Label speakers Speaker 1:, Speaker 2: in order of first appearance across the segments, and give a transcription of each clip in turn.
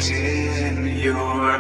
Speaker 1: in your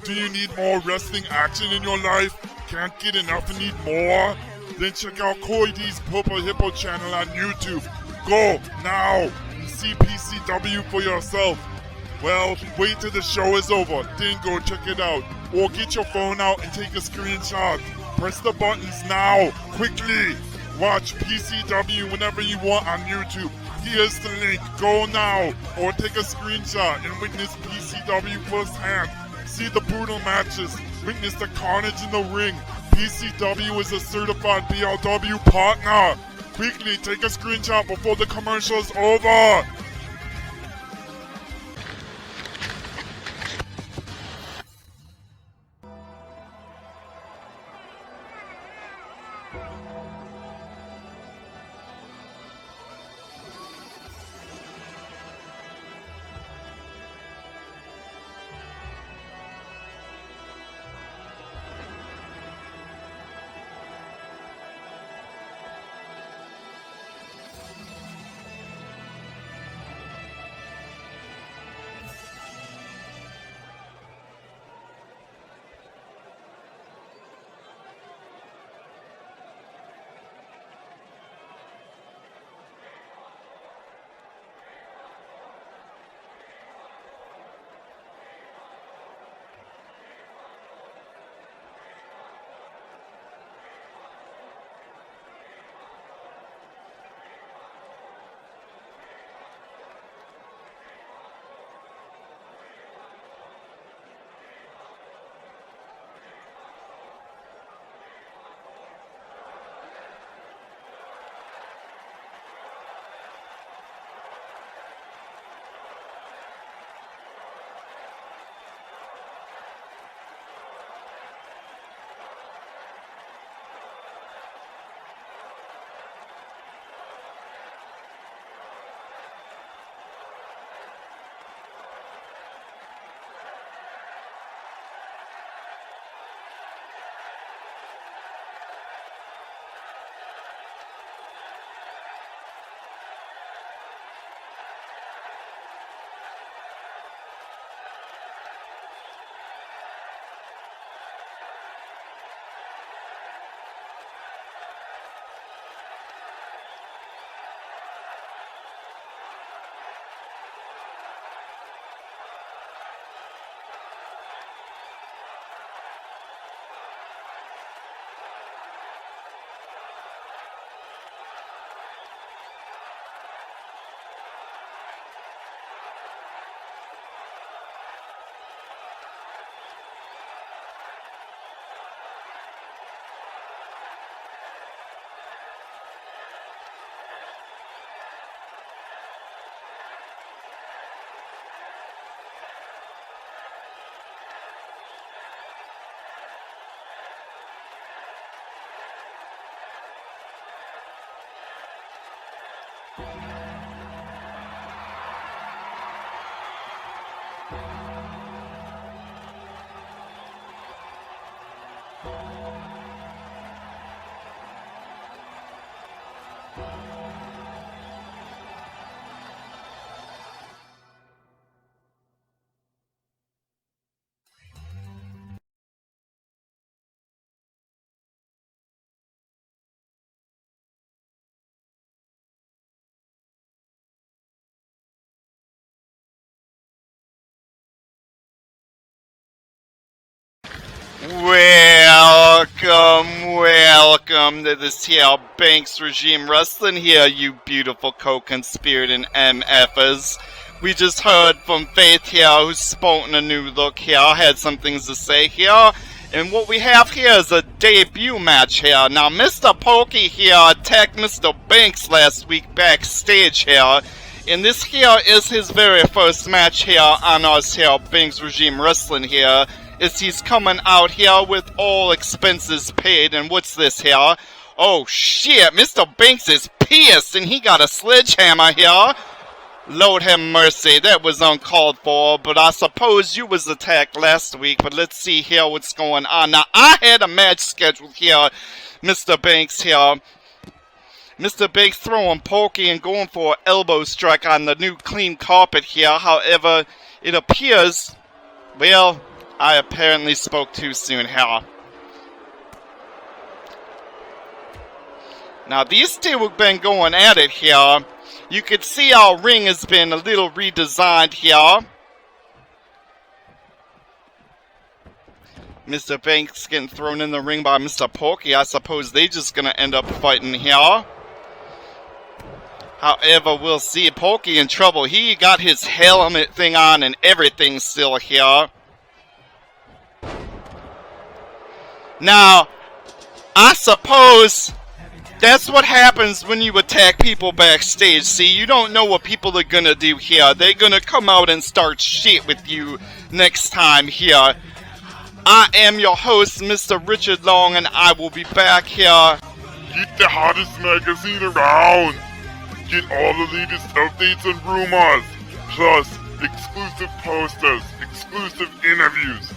Speaker 2: Do you need more wrestling action in your life? Can't get enough and need more? Then check out Coidy's Purple Hippo channel on YouTube. Go now and see PCW for yourself. Well, wait till the show is over, then go check it out. Or get your phone out and take a screenshot. Press the buttons now, quickly. Watch PCW whenever you want on YouTube. Here's the link. Go now or take a screenshot and witness PCW firsthand. See the brutal matches. Witness the carnage in the ring. PCW is a certified BLW partner. Quickly take a screenshot before the commercial's over.
Speaker 3: Welcome to this here Banks Regime Wrestling here, you beautiful co-conspirating MFers. We just heard from Faith here, who's sporting a new look here, had some things to say here. And what we have here is a debut match here. Now, Mr. Pokey here attacked Mr. Banks last week backstage here. And this here is his very first match here on us here, Banks Regime Wrestling here. Is he's coming out here with all expenses paid. And what's this here? Oh shit, Mr. Banks is pissed and he got a sledgehammer here. Lord have mercy, that was uncalled for, but I suppose you was attacked last week, but let's see here what's going on. Now, I had a match scheduled here, Mr. Banks here. Mr. Banks throwing Pokey and going for an elbow strike on the new clean carpet here. However, it appears, well, I apparently spoke too soon here. Now, these two have been going at it here. You can see our ring has been a little redesigned here. Mr. Banks getting thrown in the ring by Mr. Pokey. I suppose they just gonna end up fighting here. However, we'll see. Pokey in trouble. He got his helmet thing on and everything still here. Now, I suppose that's what happens when you attack people backstage. See, you don't know what people are gonna do here. They're gonna come out and start shit with you next time here. I am your host, Mr. Richard Long, and I will be back here.
Speaker 2: Get the hottest magazine around. Get all the latest updates and rumors. Plus, exclusive posters, exclusive interviews.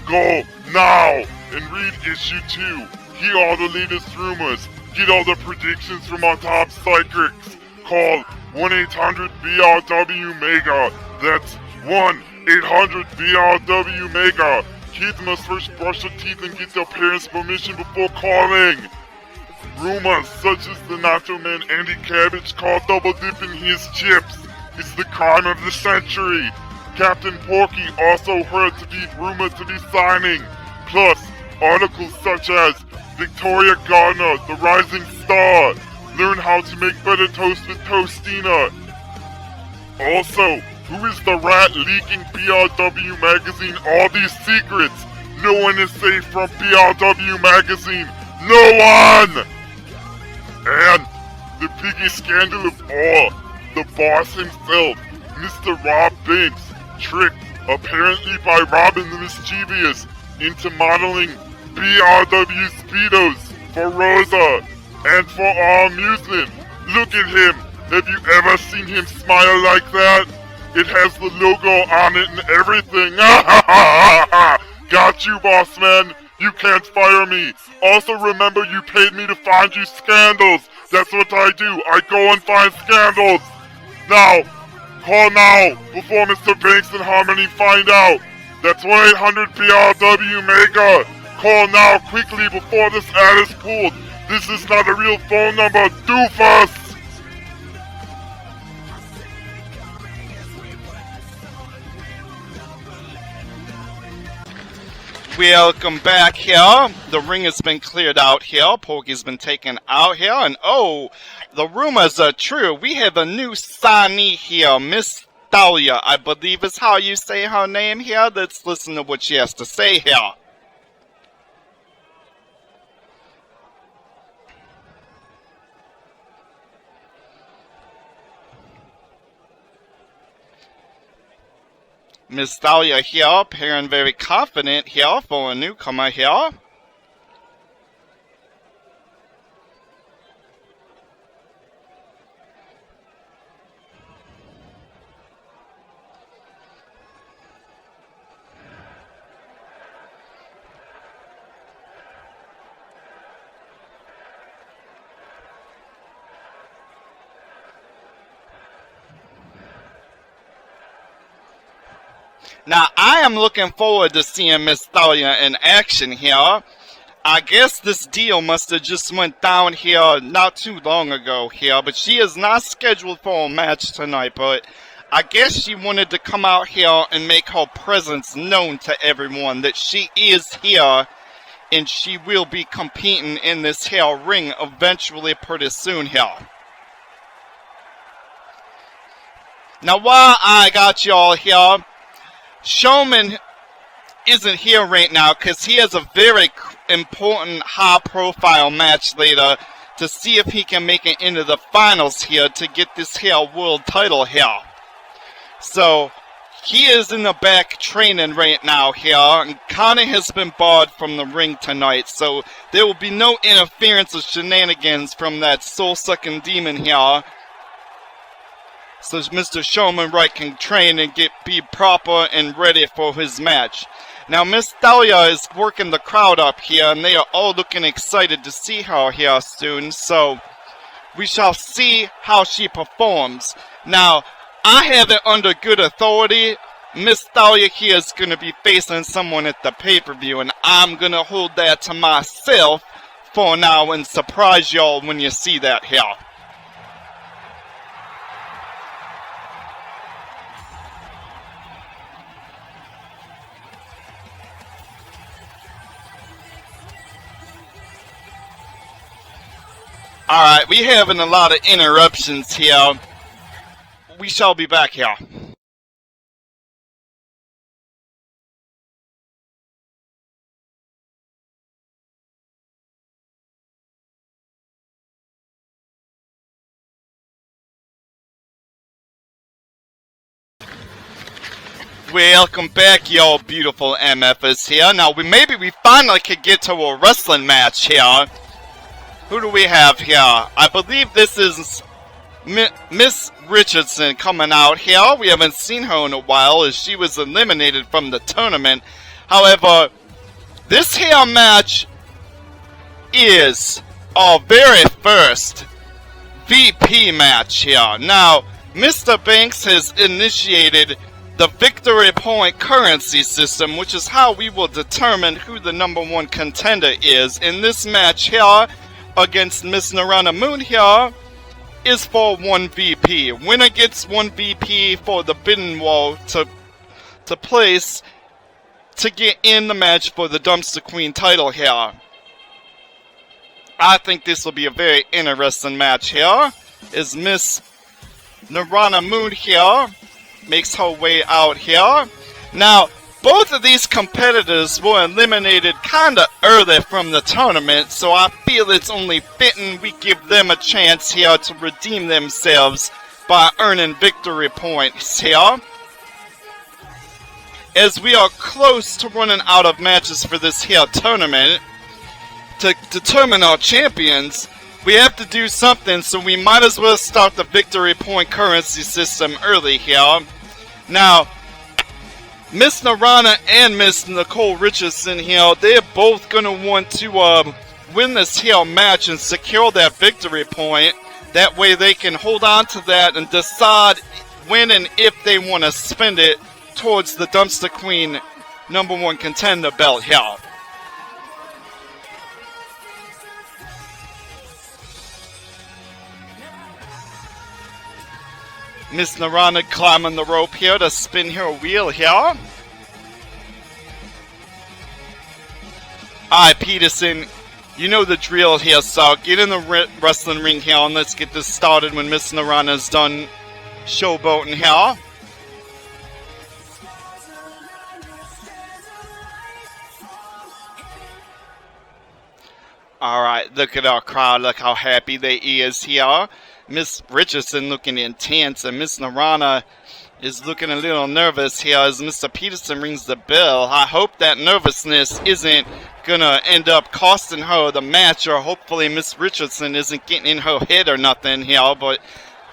Speaker 2: Go now and read issue 2. Hear all the latest rumors. Get all the predictions from our top psychics. Call 1-800-BRW-MEGA. That's 1-800-BRW-MEGA. Kids must first brush their teeth and get their parents' permission before calling. Rumors such as the Nacho Man Andy Cabbage caught double dipping his chips. It's the crime of the century. Captain Porky also heard to be rumored to be signing. Plus, articles such as Victoria Gardner, the rising star. Learn how to make better toast with Toastina. Also, who is the rat leaking BRW Magazine all these secrets? No one is safe from BRW Magazine. No one! And the biggest scandal of all, the boss himself, Mr. Rob Banks, tricked, apparently by Robin the Mischievous, into modeling BRW Speedos for Rosa and for our amusement. Look at him. Have you ever seen him smile like that? It has the logo on it and everything. Got you, boss man. You can't fire me. Also remember, you paid me to find you scandals. That's what I do. I go and find scandals. Now, call now before Mr. Banks and Harmony find out. That's 1-800-BRW-MEGA. Call now quickly before this ad is pulled. This is not a real phone number, doofus!
Speaker 3: Welcome back here. The ring has been cleared out here. Pokey's been taken out here. And oh, the rumors are true. We have a new signee here, Miss Thalia, I believe is how you say her name here. Let's listen to what she has to say here. Miss Thalia here, appearing very confident here for a newcomer here. Now, I am looking forward to seeing Miss Thalia in action here. I guess this deal must have just went down here not too long ago here, but she is not scheduled for a match tonight, but I guess she wanted to come out here and make her presence known to everyone that she is here and she will be competing in this here ring eventually pretty soon here. Now, while I got y'all here, Showman isn't here right now because he has a very important high-profile match later to see if he can make it into the finals here to get this here world title here. So, he is in the back training right now here, and Connor has been barred from the ring tonight, so there will be no interference or shenanigans from that soul-sucking demon here. So Mr. Showman Wright can train and be proper and ready for his match. Now Miss Thalia is working the crowd up here, and they are all looking excited to see her here soon, so we shall see how she performs. Now, I have it under good authority. Miss Thalia here is going to be facing someone at the pay-per-view, and I'm going to hold that to myself for now and surprise y'all when you see that here. Alright, we having a lot of interruptions here. We shall be back here. Welcome back, y'all beautiful MFers here. Now, maybe we finally could get to a wrestling match here. Who do we have here? I believe this is Miss Richardson coming out here. We haven't seen her in a while as she was eliminated from the tournament. However, this here match is our very first VP match here. Now, Mr. Banks has initiated the victory point currency system, which is how we will determine who the #1 contender is. In this match here, against Miss Narana Moon here, is for 1 VP. Winner gets 1 VP for the bidding wall to place to get in the match for the Dumpster Queen title here. I think this will be a very interesting match here, as Miss Narana Moon here makes her way out here. Now, both of these competitors were eliminated kinda early from the tournament, so I feel it's only fitting we give them a chance here to redeem themselves by earning victory points here. As we are close to running out of matches for this here tournament, to determine our champions, we have to do something, so we might as well start the victory point currency system early here. Now, Miss Narana and Miss Nicole Richardson here, they're both going to want to win this here match and secure that victory point. That way they can hold on to that and decide when and if they want to spend it towards the Dumpster Queen #1 contender belt here. Miss Narana climbing the rope here to spin her wheel here. Alright, Peterson, you know the drill here, so get in the wrestling ring here and let's get this started when Miss Narana's done showboating here. Alright, look at our crowd, look how happy they is here. Miss Richardson looking intense, and Miss Narana is looking a little nervous here as Mr. Peterson rings the bell. I hope that nervousness isn't gonna end up costing her the match, or hopefully Miss Richardson isn't getting in her head or nothing here, but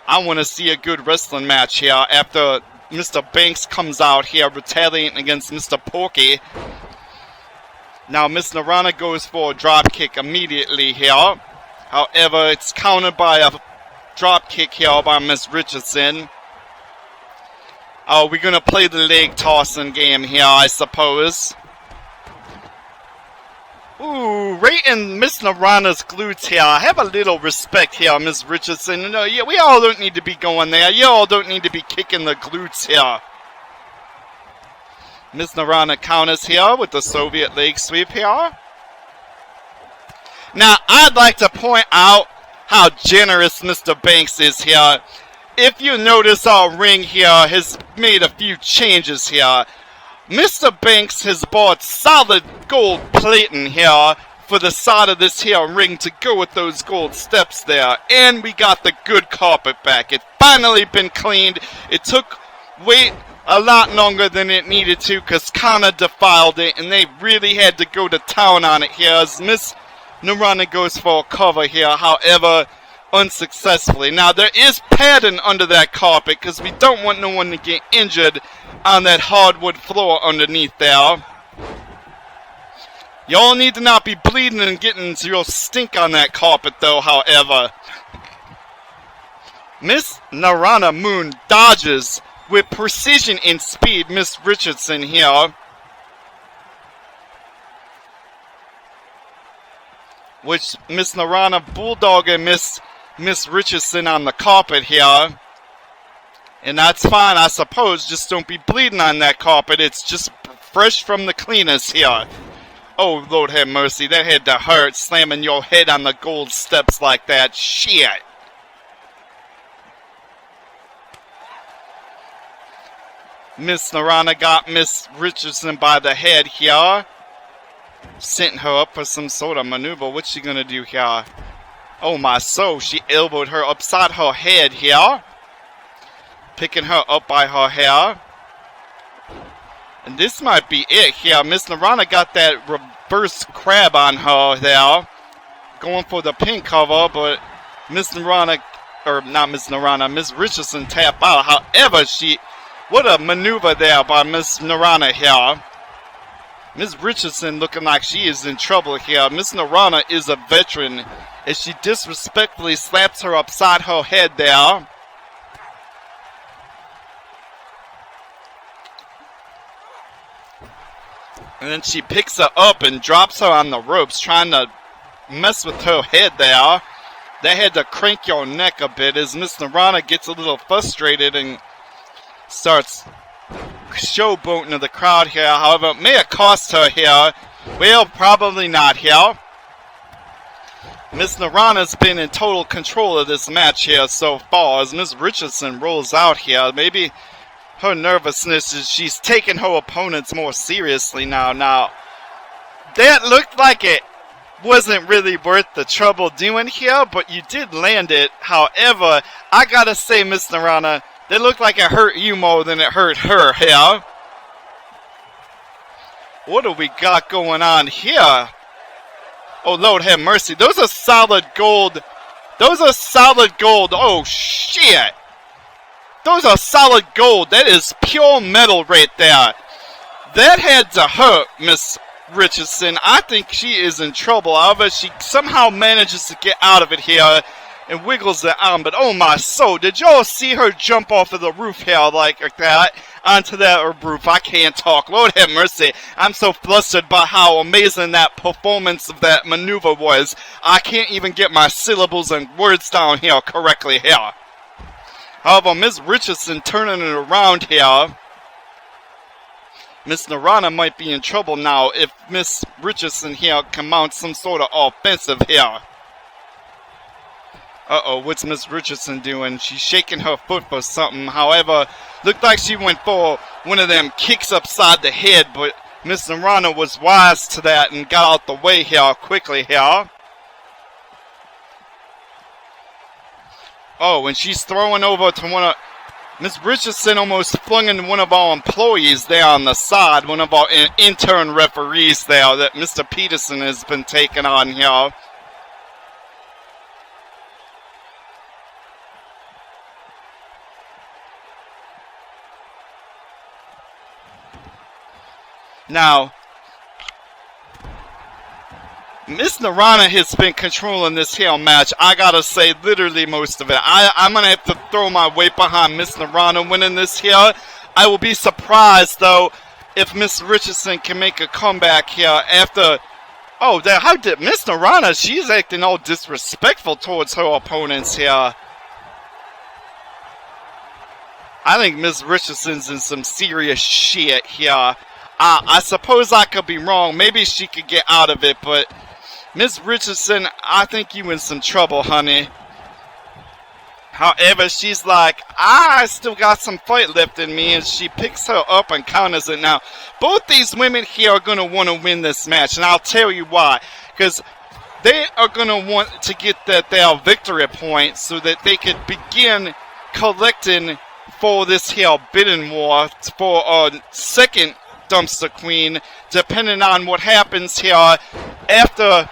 Speaker 3: I want to see a good wrestling match here after Mr. Banks comes out here retaliating against Mr. Porky. Now Miss Narana goes for a drop kick immediately here. However, it's countered by a drop kick here by Miss Richardson. Oh, we're gonna play the leg tossing game here, I suppose. Ooh, right in Miss Narana's glutes here. I have a little respect here, Miss Richardson. No, yeah, we all don't need to be going there. You all don't need to be kicking the glutes here. Miss Narana counters here with the Soviet leg sweep here. Now, I'd like to point out how generous Mr. Banks is here. If you notice, our ring here has made a few changes here. Mr. Banks has bought solid gold plating here for the side of this here ring to go with those gold steps there. And we got the good carpet back. It's finally been cleaned. It took a lot longer than it needed to because Kana defiled it, and they really had to go to town on it here as Miss Narana goes for a cover here, however, unsuccessfully. Now, there is padding under that carpet because we don't want no one to get injured on that hardwood floor underneath there. Y'all need to not be bleeding and getting real stink on that carpet though, however. Miss Narana Moon dodges with precision and speed Miss Richardson here. Which Miss Narana bulldogging Miss Richardson on the carpet here. And that's fine, I suppose. Just don't be bleeding on that carpet. It's just fresh from the cleaners here. Oh, Lord have mercy. That had to hurt, slamming your head on the gold steps like that. Shit. Miss Narana got Miss Richardson by the head here. Setting her up for some sort of maneuver. What's she gonna do here? Oh my soul, she elbowed her upside her head here. Picking her up by her hair. And this might be it here. Miss Narana got that reverse crab on her there. Going for the pin cover, but Miss Narana, or not Miss Narana, Miss Richardson tap out. However, what a maneuver there by Miss Narana here. Miss Richardson looking like she is in trouble here. Miss Narana is a veteran as she disrespectfully slaps her upside her head there. And then she picks her up and drops her on the ropes, trying to mess with her head there. They had to crank your neck a bit as Miss Narana gets a little frustrated and starts showboating to the crowd here. However, it may have cost her here. Well, probably not here. Miss Narana's been in total control of this match here so far as Miss Richardson rolls out here. Maybe her nervousness is she's taking her opponents more seriously now. Now, that looked like it wasn't really worth the trouble doing here, but you did land it. However, I gotta say, Miss Narana, that looked like it hurt you more than it hurt her here. What do we got going on here? Oh, Lord have mercy. Those are solid gold. Those are solid gold. Oh, shit. Those are solid gold. That is pure metal right there. That had to hurt Miss Richardson. I think she is in trouble. However, she somehow manages to get out of it here and wiggles the arm. But oh my soul, did y'all see her jump off of the roof here like that? Onto that roof. I can't talk. Lord have mercy. I'm so flustered by how amazing that performance of that maneuver was. I can't even get my syllables and words down here correctly here. However, Miss Richardson turning it around here. Miss Narana might be in trouble now if Miss Richardson here can mount some sort of offensive here. Uh-oh, what's Miss Richardson doing? She's shaking her foot for something. However, looked like she went for one of them kicks upside the head, but Miss Narana was wise to that and got out the way here quickly here. Oh, and she's throwing over to one of... Miss Richardson almost flung into one of our employees there on the side. One of our intern referees there that Mr. Peterson has been taking on here. Now, Miss Narana has been controlling this here match. I gotta say, literally most of it. I'm gonna have to throw my weight behind Miss Narana winning this here. I will be surprised, though, if Miss Richardson can make a comeback here after... Oh, how did Miss Narana? She's acting all disrespectful towards her opponents here. I think Miss Richardson's in some serious shit here. I suppose I could be wrong. Maybe she could get out of it, but Miss Richardson, I think you in some trouble, honey. However, she's like, I still got some fight left in me, and she picks her up and counters it. Now, both these women here are going to want to win this match, and I'll tell you why. Because they are going to want to get their victory point so that they could begin collecting for this here bidding war for a second dumpster queen, depending on what happens here after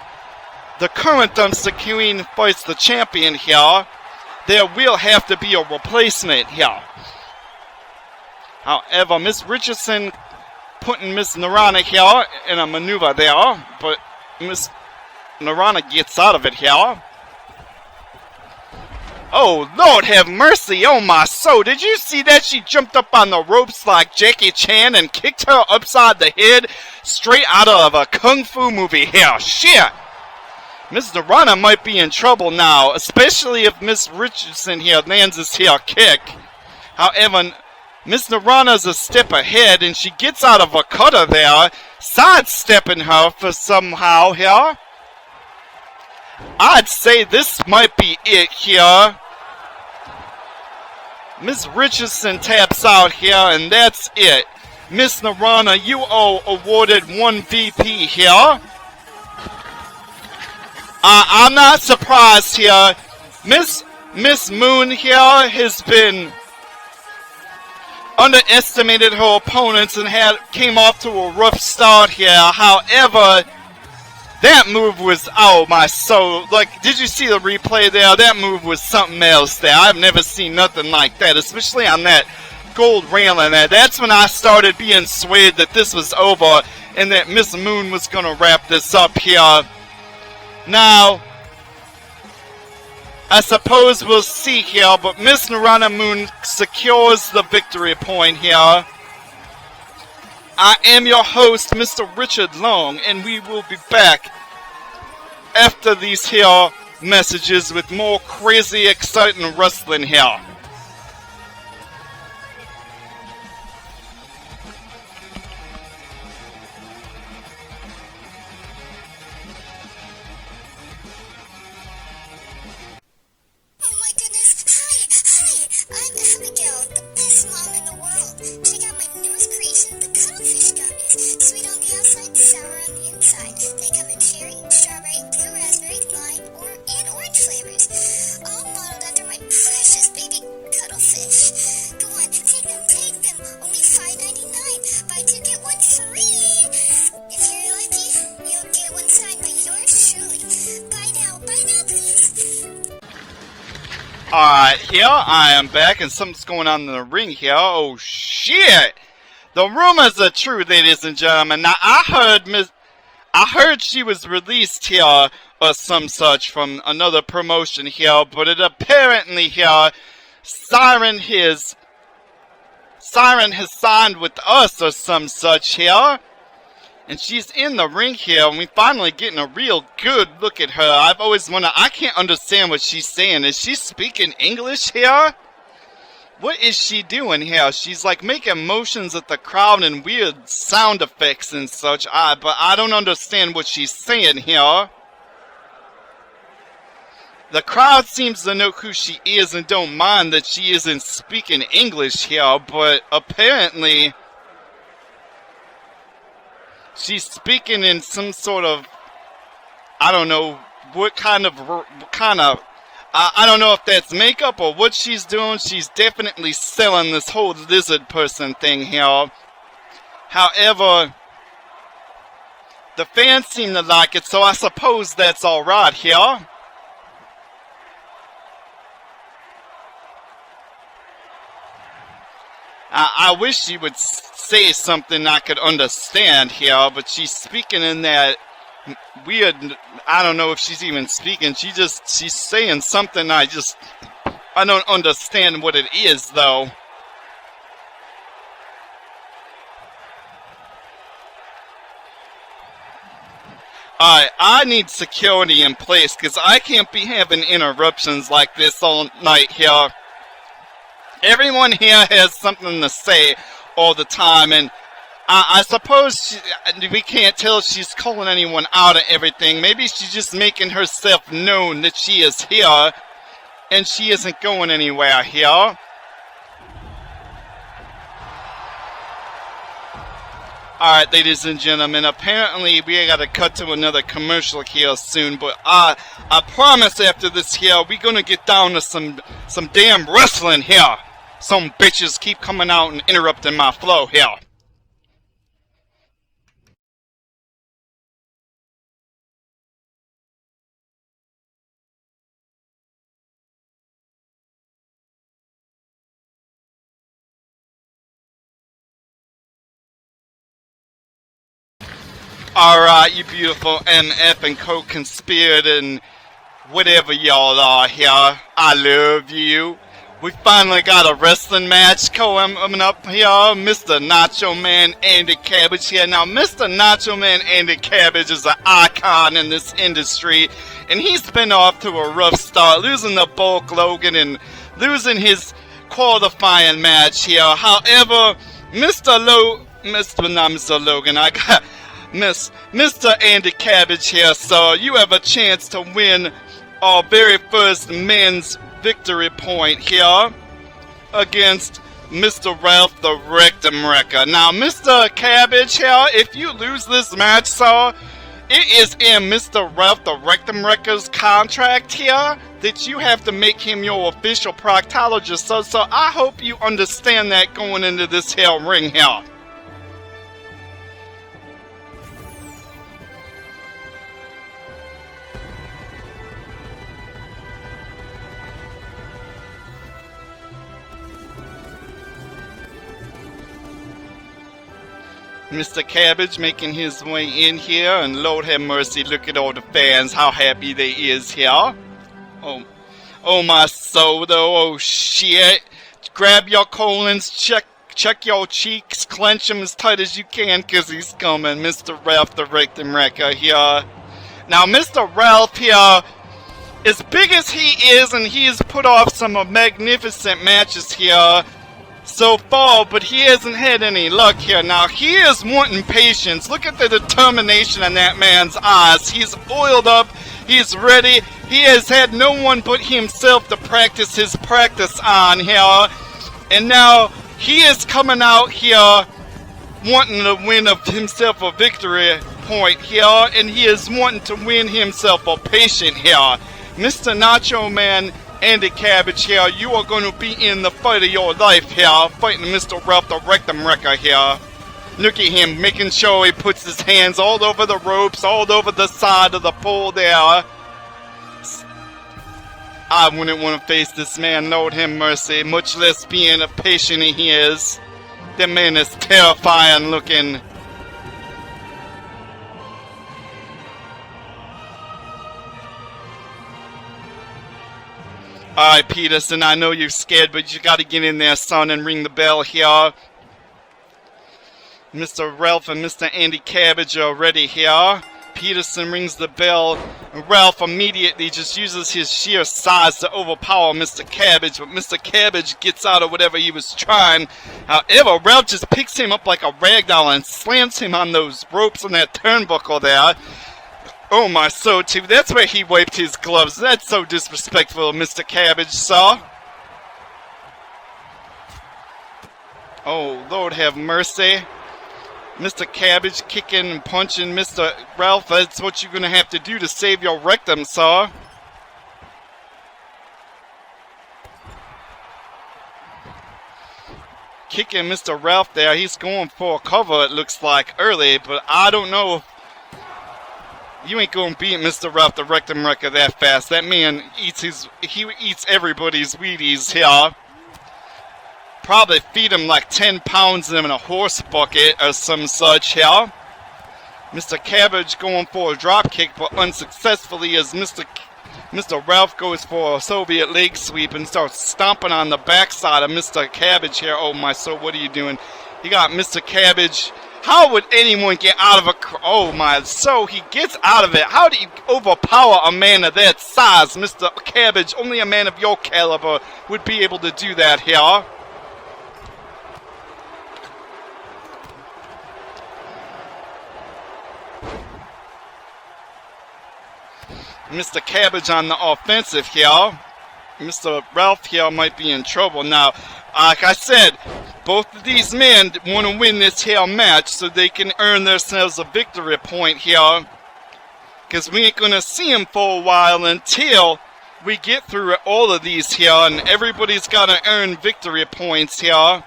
Speaker 3: the current dumpster queen fights the champion here. There will have to be a replacement here. However, Miss Richardson putting Miss Narana here in a maneuver there, but Miss Narana gets out of it here. Oh, Lord have mercy, oh my soul. Did you see that? She jumped up on the ropes like Jackie Chan and kicked her upside the head straight out of a kung fu movie here. Shit! Miss Narana might be in trouble now, especially if Miss Richardson here lands this here kick. However, Miss Narana's a step ahead, and she gets out of a cutter there, sidestepping her for somehow here. I'd say this might be it here. Miss Richardson taps out here, and that's it. Miss Narana, you are awarded 1 VP here. I'm not surprised here. Miss Moon here has been underestimated her opponents and came off to a rough start here. However, that move was, oh my soul. Like, did you see the replay there? That move was something else there. I've never seen nothing like that, especially on that gold railing there. That's when I started being swayed that this was over and that Miss Moon was going to wrap this up here. Now, I suppose we'll see here, but Miss Narana Moon secures the victory point here. I am your host, Mr. Richard Long, and we will be back after these here messages with more crazy, exciting wrestling here. Alright, here I am back, and something's going on in the ring here. Oh shit! The rumors are true, ladies and gentlemen. Now I heard she was released here or some such from another promotion here, but it apparently here Siren has signed with us or some such here. And she's in the ring here, and we finally getting a real good look at her. I've always wondered, I can't understand what she's saying. Is she speaking English here? What is she doing here? She's like making motions at the crowd and weird sound effects and such. But I don't understand what she's saying here. The crowd seems to know who she is and don't mind that she isn't speaking English here, but apparently she's speaking in some sort of, I don't know what kind of, I don't know if that's makeup or what she's doing. She's definitely selling this whole lizard person thing here. However, the fans seem to like it, so I suppose that's alright here. I wish she would say something I could understand here, but she's speaking in that weird, I don't know if she's even speaking. She's saying something I don't understand what it is, though. Alright, I need security in place because I can't be having interruptions like this all night here. Everyone here has something to say all the time, and I suppose we can't tell if she's calling anyone out of everything. Maybe she's just making herself known that she is here, and she isn't going anywhere here. Alright, ladies and gentlemen, apparently we gotta cut to another commercial here soon, but I promise after this here, we're gonna get down to some damn wrestling here. Some bitches keep coming out and interrupting my flow here. Alright, you beautiful MF and co-conspirator and whatever y'all are here. I love you. We finally got a wrestling match coming up here. Mr. Nacho Man Andy Cabbage here. Now, Mr. Nacho Man Andy Cabbage is an icon in this industry, and he's been off to a rough start, losing to Bulk Logan and losing his qualifying match here. However, Mr. Logan, I got Mr. Andy Cabbage here, so you have a chance to win our very first men's victory point here against Mr. Ralph the Rectum Wrecker. Now, Mr. Cabbage here, if you lose this match, sir, it is in Mr. Ralph the Rectum Wrecker's contract here that you have to make him your official proctologist, so I hope you understand that going into this here ring here. Mr. Cabbage making his way in here, and Lord have mercy, look at all the fans, how happy they is here. Oh my soul though, oh shit. Grab your colons, check your cheeks, clench them as tight as you can, cause he's coming, Mr. Ralph the Rectum Wrecker here. Now Mr. Ralph here, as big as he is, and he has put off some magnificent matches here so far, but he hasn't had any luck here. Now, he is wanting patience. Look at the determination in that man's eyes. He's oiled up. He's ready. He has had no one but himself to practice his practice on here. And now, he is coming out here wanting to win himself a victory point here. And he is wanting to win himself a patient here. Mr. Nacho Man Andy Cabbage here, you are going to be in the fight of your life here, fighting Mr. Ralph the Rectum Wrecker here. Look at him, making sure he puts his hands all over the ropes, all over the side of the pole there. I wouldn't want to face this man, Lord have mercy, much less being a patient he is. That man is terrifying looking. Alright, Peterson, I know you're scared, but you gotta get in there, son, and ring the bell here. Mr. Ralph and Mr. Andy Cabbage are ready here. Peterson rings the bell, and Ralph immediately just uses his sheer size to overpower Mr. Cabbage, but Mr. Cabbage gets out of whatever he was trying. However, Ralph just picks him up like a ragdoll and slams him on those ropes on that turnbuckle there. Oh my soul, too. That's where he wiped his gloves. That's so disrespectful of Mr. Cabbage, sir. Oh, Lord have mercy. Mr. Cabbage kicking and punching Mr. Ralph. That's what you're going to have to do to save your rectum, sir. Kicking Mr. Ralph there. He's going for a cover, it looks like, early, but I don't know if you ain't gonna beat Mr. Ralph the Rectum Wrecker that fast. That man eats he eats everybody's Wheaties here. Probably feed him like 10 pounds in a horse bucket or some such here. Mr. Cabbage going for a drop kick, but unsuccessfully as Mr. Ralph goes for a Soviet leg sweep and starts stomping on the backside of Mr. Cabbage here. Oh my soul, what are you doing? He got Mr. Cabbage How would anyone get out of a... Oh my, so he gets out of it. How do you overpower a man of that size, Mr. Cabbage? Only a man of your caliber would be able to do that here. Mr. Cabbage on the offensive here. Mr. Ralph here might be in trouble. Now, like I said, both of these men want to win this here match so they can earn themselves a victory point here. Because we ain't going to see them for a while until we get through all of these here. And everybody's got to earn victory points here.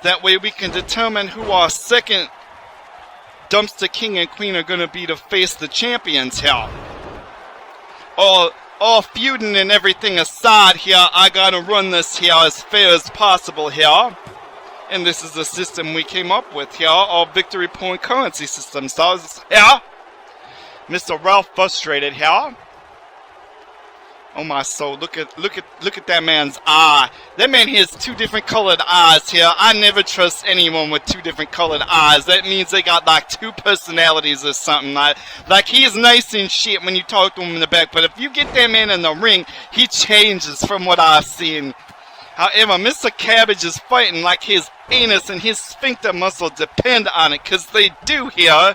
Speaker 3: That way we can determine who our second Dumpster King and Queen are going to be to face the champions here. All feuding and everything aside here, I gotta run this here as fair as possible here. And this is the system we came up with here, our victory point currency system. So here, Mr. Ralph frustrated here. Oh my soul, look at that man's eye. That man has two different colored eyes here. I never trust anyone with two different colored eyes. That means they got like two personalities or something. Like he's nice and shit when you talk to him in the back, but if you get that man in the ring, he changes from what I've seen. However, Mr. Cabbage is fighting like his anus and his sphincter muscle depend on it, because they do here.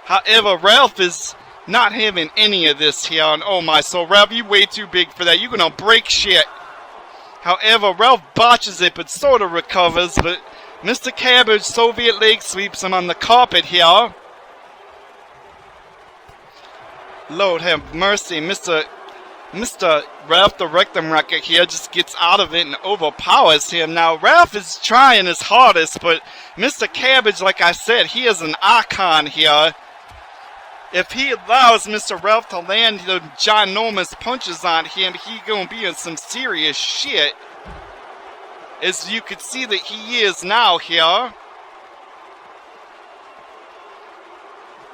Speaker 3: However, Ralph is not having any of this here, and oh my soul, Ralph, you way too big for that. You're gonna break shit. However, Ralph botches it, but sort of recovers, but Mr. Cabbage Soviet leg sweeps him on the carpet here. Lord have mercy, Mr. Ralph the Rectum Wrecker here just gets out of it and overpowers him. Now, Ralph is trying his hardest, but Mr. Cabbage, like I said, he is an icon here. If he allows Mr. Ralph to land the ginormous punches on him, he gonna be in some serious shit. As you can see that he is now here.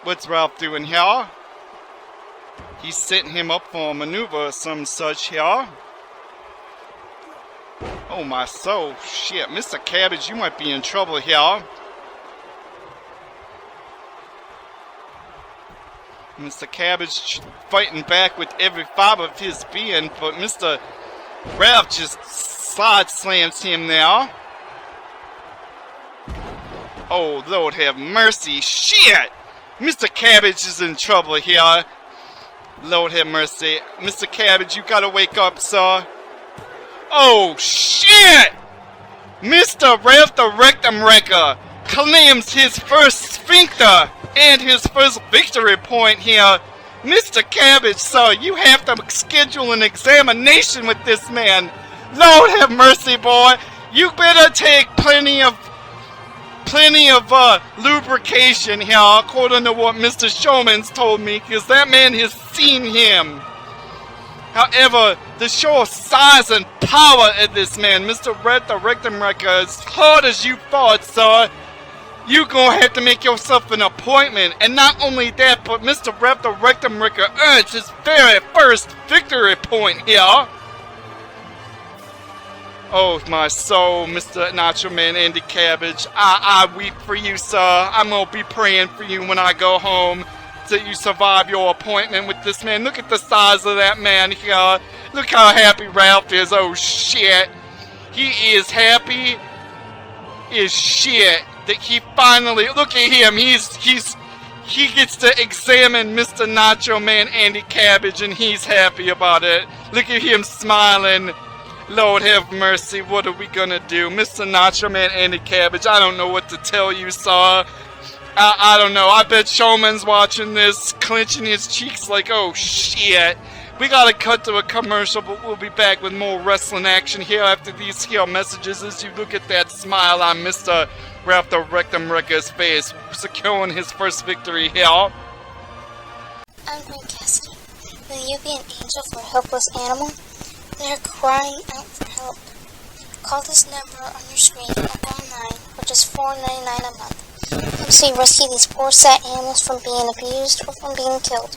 Speaker 3: What's Ralph doing here? He's setting him up for a maneuver or some such here. Oh my soul, shit. Mr. Cabbage, you might be in trouble here. Mr. Cabbage fighting back with every fiber of his being, but Mr. Ralph just side slams him now. Oh, Lord have mercy. Shit! Mr. Cabbage is in trouble here. Lord have mercy. Mr. Cabbage, you gotta wake up, sir. Oh, shit! Mr. Ralph the Rectum Wrecker claims his first sphincter and his first victory point here. Mr. Cabbage, sir, you have to schedule an examination with this man. Lord have mercy, boy. You better take plenty of lubrication here, according to what Mr. Showman's told me, because that man has seen him. However, the sheer size and power of this man, Mr. Red the Rectum Wrecker, as hard as you fought, sir, you gonna have to make yourself an appointment. And not only that, but Mr. Red the Rectum Wrecker earns his very first victory point here. Oh my soul, Mr. Nacho Man Andy Cabbage. I weep for you, sir. I'm gonna be praying for you when I go home, so you survive your appointment with this man. Look at the size of that man here. Look how happy Ralph is. Oh shit. He is happy as shit that he finally, look at him. He gets to examine Mr. Nacho Man Andy Cabbage, and he's happy about it. Look at him smiling. Lord have mercy, what are we gonna do? Mr. Nacho Man Andy Cabbage, I don't know what to tell you, sir. I don't know. I bet Showman's watching this, clenching his cheeks like, oh shit. We gotta cut to a commercial, but we'll be back with more wrestling action here after these here messages as you look at that smile on Mr. Ralph the Rectum Wrecker's face, securing his first victory here.
Speaker 4: I'm Queen Cassidy. Will you be an angel for a helpless animal? They are crying out for help. Call this number on your screen at 1-9, which is $4.99 a month. Come see rescue these poor sad animals from being abused or from being killed.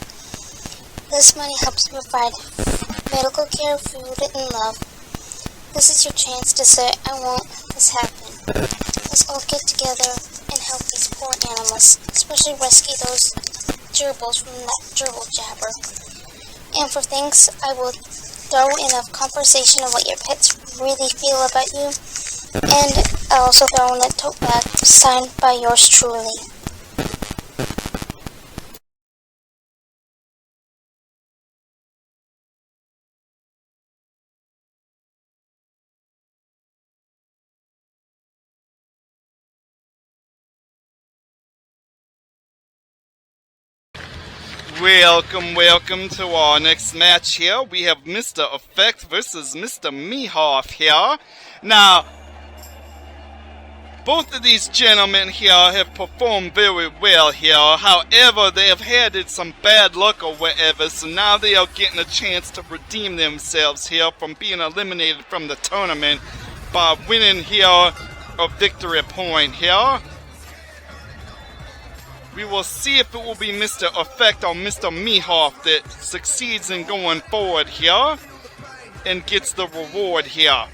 Speaker 4: This money helps provide medical care, food, and love. This is your chance to say, I won't let this happen. Let's all get together and help these poor animals, especially rescue those gerbils from that gerbil jabber. And for thanks, I will throw in a conversation of what your pets really feel about you, and I'll also throw in a tote bag signed by yours truly.
Speaker 3: Welcome to our next match here. We have Mr. Effect versus Mr. Mehoff here. Now, both of these gentlemen here have performed very well here. However, they have had some bad luck or whatever, so now they are getting a chance to redeem themselves here from being eliminated from the tournament by winning here a victory point here. We will see if it will be Mr. Effect or Mr. Mehoff that succeeds in going forward here and gets the reward here.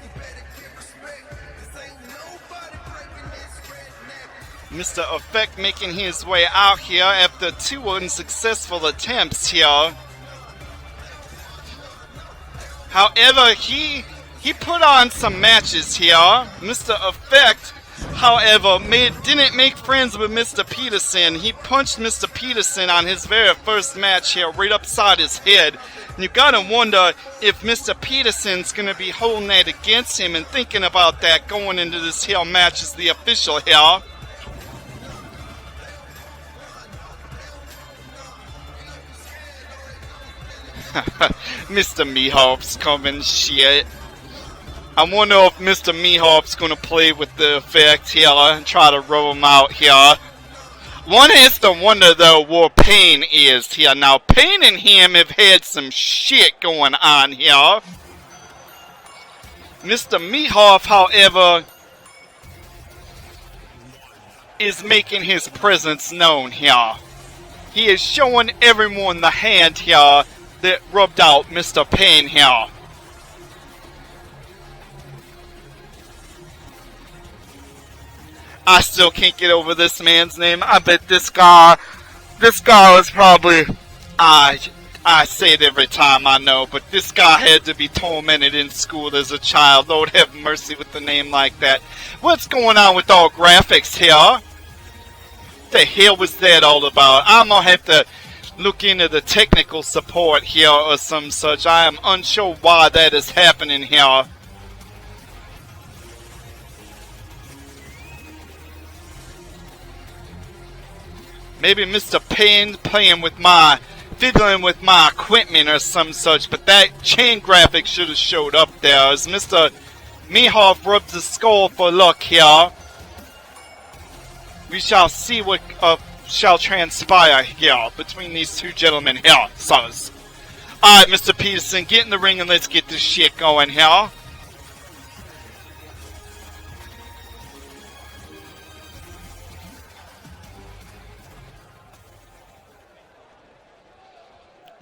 Speaker 3: Mr. Effect making his way out here after 2 unsuccessful attempts here. However, he put on some matches here. Mr. Effect, however, didn't make friends with Mr. Peterson. He punched Mr. Peterson on his very first match here right upside his head. And you gotta wonder if Mr. Peterson's gonna be holding that against him and thinking about that going into this here match as the official here. Mr. Mehoff's coming, shit. I wonder if Mr. Mehoff's gonna play with the effect here and try to roll him out here. One has to wonder though where Payne is here. Now Payne and him have had some shit going on here. Mr. Mehoff, however, is making his presence known here. He is showing everyone the hand here that rubbed out Mr. Payne here. I still can't get over this man's name. I bet this guy was probably, I say it every time I know, but this guy had to be tormented in school as a child. Lord have mercy with a name like that. What's going on with all graphics here? What the hell was that all about? I'm gonna have to look into the technical support here or some such. I am unsure why that is happening here. Maybe Mr. Payne fiddling with my equipment or some such, but that chain graphic should have showed up there as Mr. Mehoff rubs his skull for luck here. We shall see what shall transpire here between these two gentlemen here, sirs. Alright, Mr. Peterson, get in the ring and let's get this shit going here.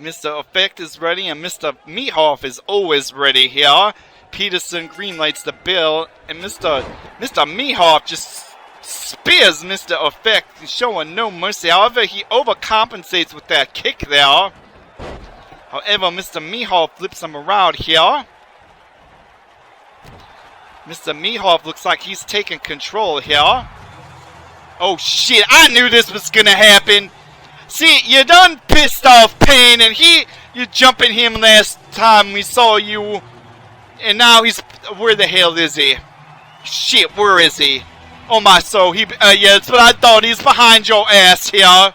Speaker 3: Mr. Effect is ready and Mr. Mehoff is always ready here. Peterson greenlights the bill and Mr. Mehoff just spears Mr. Effect, showing no mercy. However, he overcompensates with that kick there. However, Mr. Mehoff flips him around here. Mr. Mehoff looks like he's taking control here. Oh shit, I knew this was gonna happen. See, you done pissed off Payne, and you jumping him last time we saw you, and now he's, where the hell is he? Shit, where is he? Oh my soul, yeah, that's what I thought, he's behind your ass here.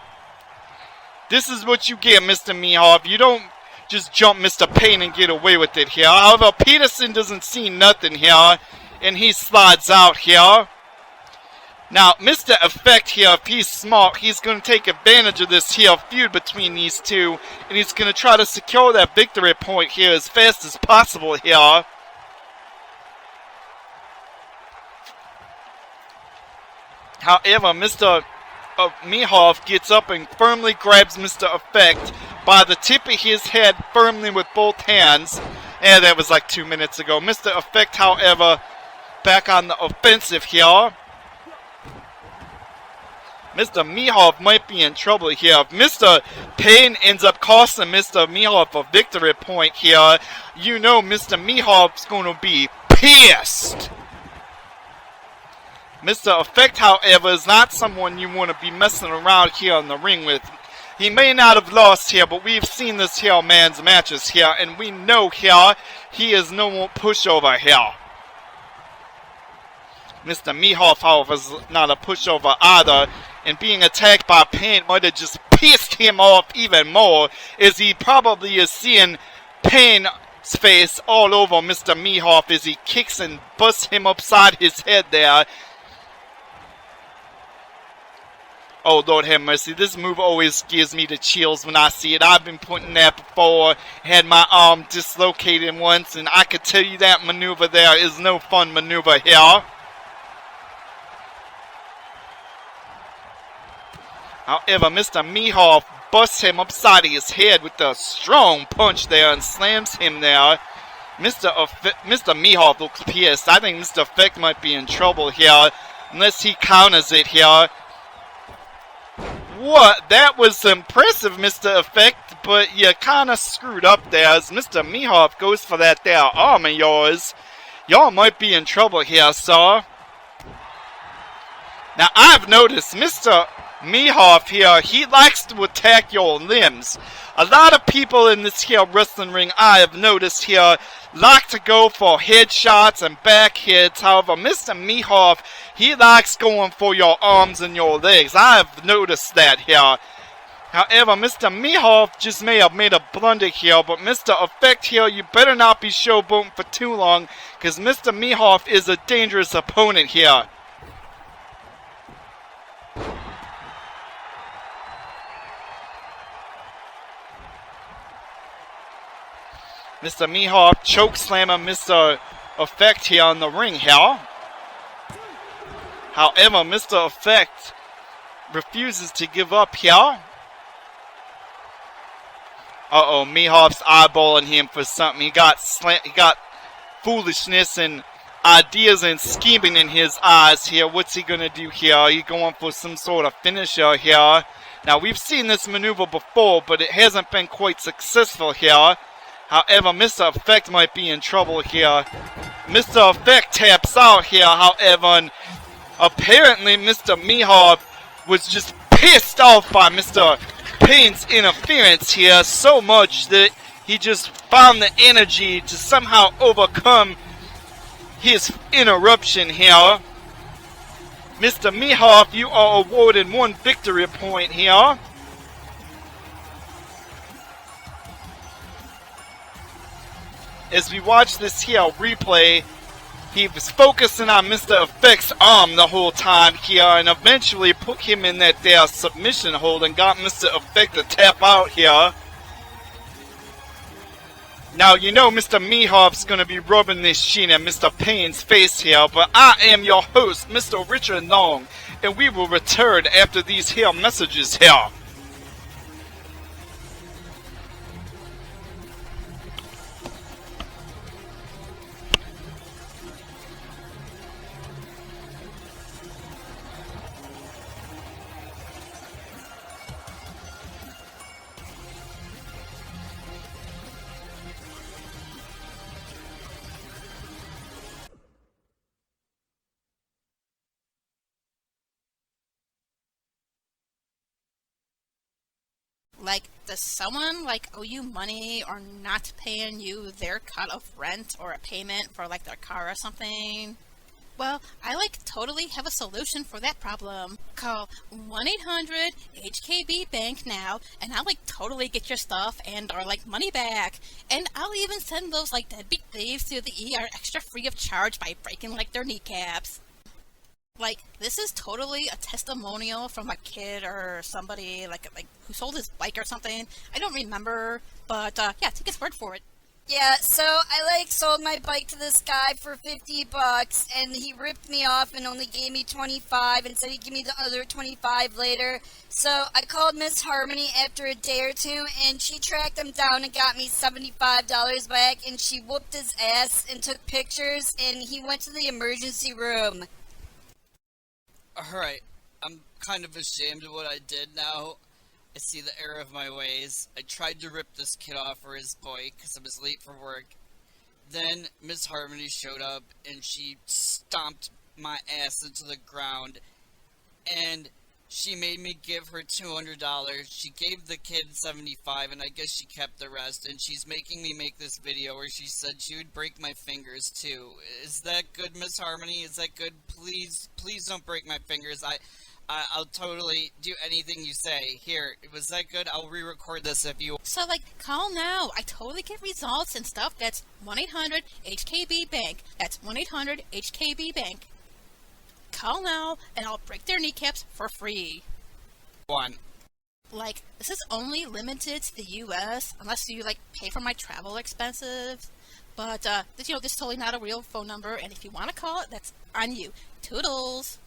Speaker 3: This is what you get, Mr. Mehoff. You don't just jump Mr. Payne and get away with it here. However, Peterson doesn't see nothing here, and he slides out here. Now, Mr. Effect here, if he's smart, he's going to take advantage of this here feud between these two, and he's going to try to secure that victory point here as fast as possible here. However, Mr. Mehoff gets up and firmly grabs Mr. Effect by the tip of his head firmly with both hands. And that was like 2 minutes ago. Mr. Effect, however, back on the offensive here. Mr. Mihov might be in trouble here. If Mr. Payne ends up costing Mr. Mihov a victory point here, you know Mr. Mihov's going to be pissed. Mr. Effect, however, is not someone you want to be messing around here in the ring with. He may not have lost here, but we've seen this here man's matches here, and we know here he is no pushover here. Mr. Mihov, however, is not a pushover either, and being attacked by Payne might have just pissed him off even more, as he probably is seeing Payne's face all over Mr. Mihov as he kicks and busts him upside his head there. Oh, Lord have mercy. This move always gives me the chills when I see it. I've been putting that before. Had my arm dislocated once, and I could tell you that maneuver there is no fun maneuver here. However, Mr. Mihov busts him upside his head with a strong punch there and slams him there. Mr. Mihov looks pissed. I think Mr. Effect might be in trouble here, unless he counters it here. What? That was impressive, Mr. Effect, but you kind of screwed up there as Mr. Mihov goes for that there arm of yours. Y'all might be in trouble here, sir. Now, I've noticed Mr. Mihov here, he likes to attack your limbs. A lot of people in this here wrestling ring, I have noticed here, like to go for headshots and back hits. However, Mr. Mihov, he likes going for your arms and your legs. I have noticed that here. However, Mr. Mihov just may have made a blunder here, but Mr. Effect here, you better not be showboating for too long, because Mr. Mihov is a dangerous opponent here. Mr. Mihov chokeslamming Mr. Effect here on the ring here. However, Mr. Effect refuses to give up here. Uh-oh, Mihov's eyeballing him for something. He got foolishness and ideas and scheming in his eyes here. What's he gonna do here? He going for some sort of finisher here. Now, we've seen this maneuver before, but it hasn't been quite successful here. However, Mr. Effect might be in trouble here. Mr. Effect taps out here, however, and apparently Mr. Mihov was just pissed off by Mr. Payne's interference here so much that he just found the energy to somehow overcome his interruption here. Mr. Mihov, you are awarded 1 victory point here. As we watch this here replay, he was focusing on Mr. Effect's arm the whole time here, and eventually put him in that there submission hold and got Mr. Effect to tap out here. Now, you know Mr. Mihov's gonna be rubbing this sheen at Mr. Payne's face here, but I am your host, Mr. Richard Long, and we will return after these here messages here.
Speaker 5: Like, does someone, like, owe you money or not paying you their cut of rent or a payment for, like, their car or something? Well, I, like, totally have a solution for that problem. Call 1-800-HKB-BANK now, and I'll, like, totally get your stuff and or, like, money back. And I'll even send those, like, deadbeat thieves to the ER extra free of charge by breaking, like, their kneecaps. Like, this is totally a testimonial from a kid or somebody, like who sold his bike or something. I don't remember, but, yeah, take his word for it.
Speaker 6: Yeah, so I sold my bike to this guy for $50 and he ripped me off and only gave me 25 and said he'd give me the other 25 later. So I called Miss Harmony after a day or two and she tracked him down and got me $75 back and she whooped his ass and took pictures and he went to the emergency room.
Speaker 7: Alright, I'm kind of ashamed of what I did now. I see the error of my ways. I tried to rip this kid off for his bike because I was late for work. Then Miss Harmony showed up and she stomped my ass into the ground. And she made me give her $200. She gave the kid $75 and I guess she kept the rest. And she's making me make this video where she said she would break my fingers too. Is that good, Miss Harmony? Is that good? Please, please don't break my fingers. I'll totally do anything you say. Here, was that good? I'll re-record this if you...
Speaker 5: So, call now. I totally get results and stuff. That's 1-800-HKB-BANK. That's 1-800-HKB-BANK. Call now, and I'll break their kneecaps for free.
Speaker 7: One.
Speaker 5: This is only limited to the U.S., unless you, pay for my travel expenses. But, this is totally not a real phone number, and if you want to call it, that's on you. Toodles!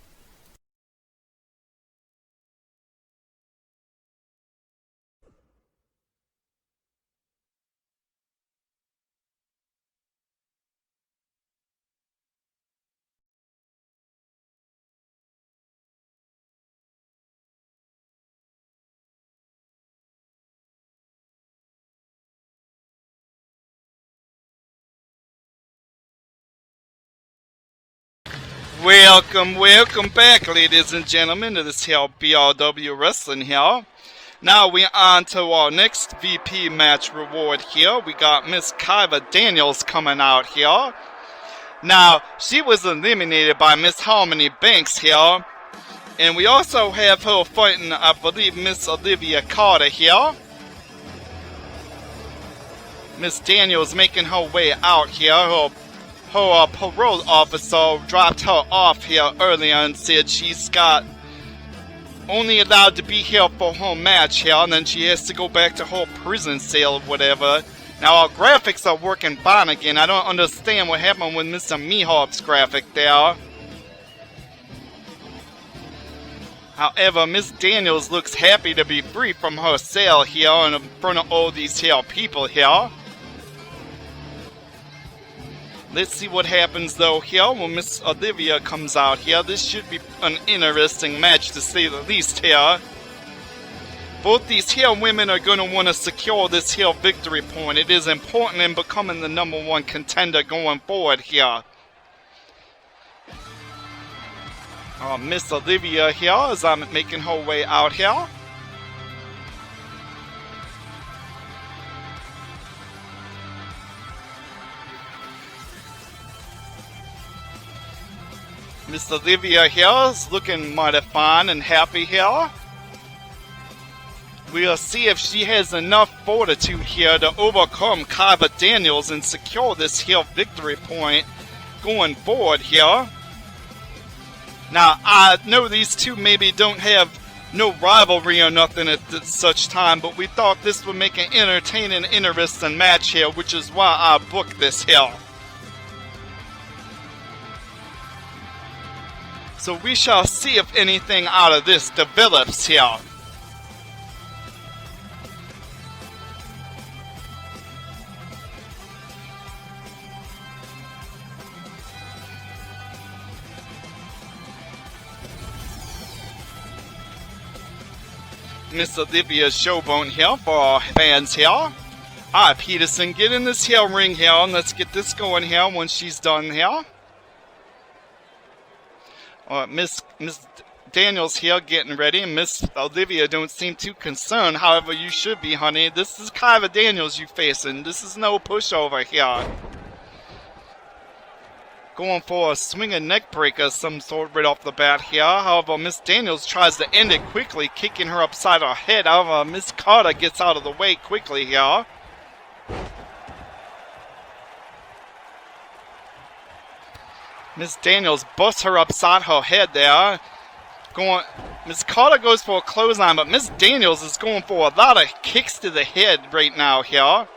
Speaker 3: Welcome back, ladies and gentlemen, to this here BRW Wrestling here. Now we on to our next VP match reward here. We got Miss Kyva Daniels coming out here. Now, she was eliminated by Miss Harmony Banks here. And we also have her fighting, I believe, Miss Olivia Carter here. Miss Daniels making her way out here. Her parole officer dropped her off here earlier and said she's got only allowed to be here for her match here, and then she has to go back to her prison cell or whatever. Now our graphics are working fine again. I don't understand what happened with Mr. Mihawk's graphic there. However, Miss Daniels looks happy to be free from her cell here in front of all these here people here. Let's see what happens though here when Miss Olivia comes out here. This should be an interesting match to say the least here. Both these here women are going to want to secure this here victory point. It is important in becoming the #1 contender going forward here. Miss Olivia here as I'm making her way out here. Miss Olivia here is looking mighty fine and happy here. We'll see if she has enough fortitude here to overcome Kyva Daniels and secure this here victory point going forward here. Now, I know these two maybe don't have no rivalry or nothing at such time, but we thought this would make an entertaining, interesting match here, which is why I booked this here. So we shall see if anything out of this develops here. Miss Olivia Showbone here for our fans here. Alright, Peterson, get in this here ring here and let's get this going here once she's done here. Miss Daniels here getting ready, and Miss Olivia don't seem too concerned. However, you should be, honey. This is Kyva Daniels you facing. This is no pushover here. Going for a swinging neck breaker of some sort right off the bat here. However, Miss Daniels tries to end it quickly, kicking her upside her head. However, Miss Carter gets out of the way quickly here. Miss Daniels busts her upside her head there. Miss Carter goes for a clothesline, but Miss Daniels is going for a lot of kicks to the head right now here.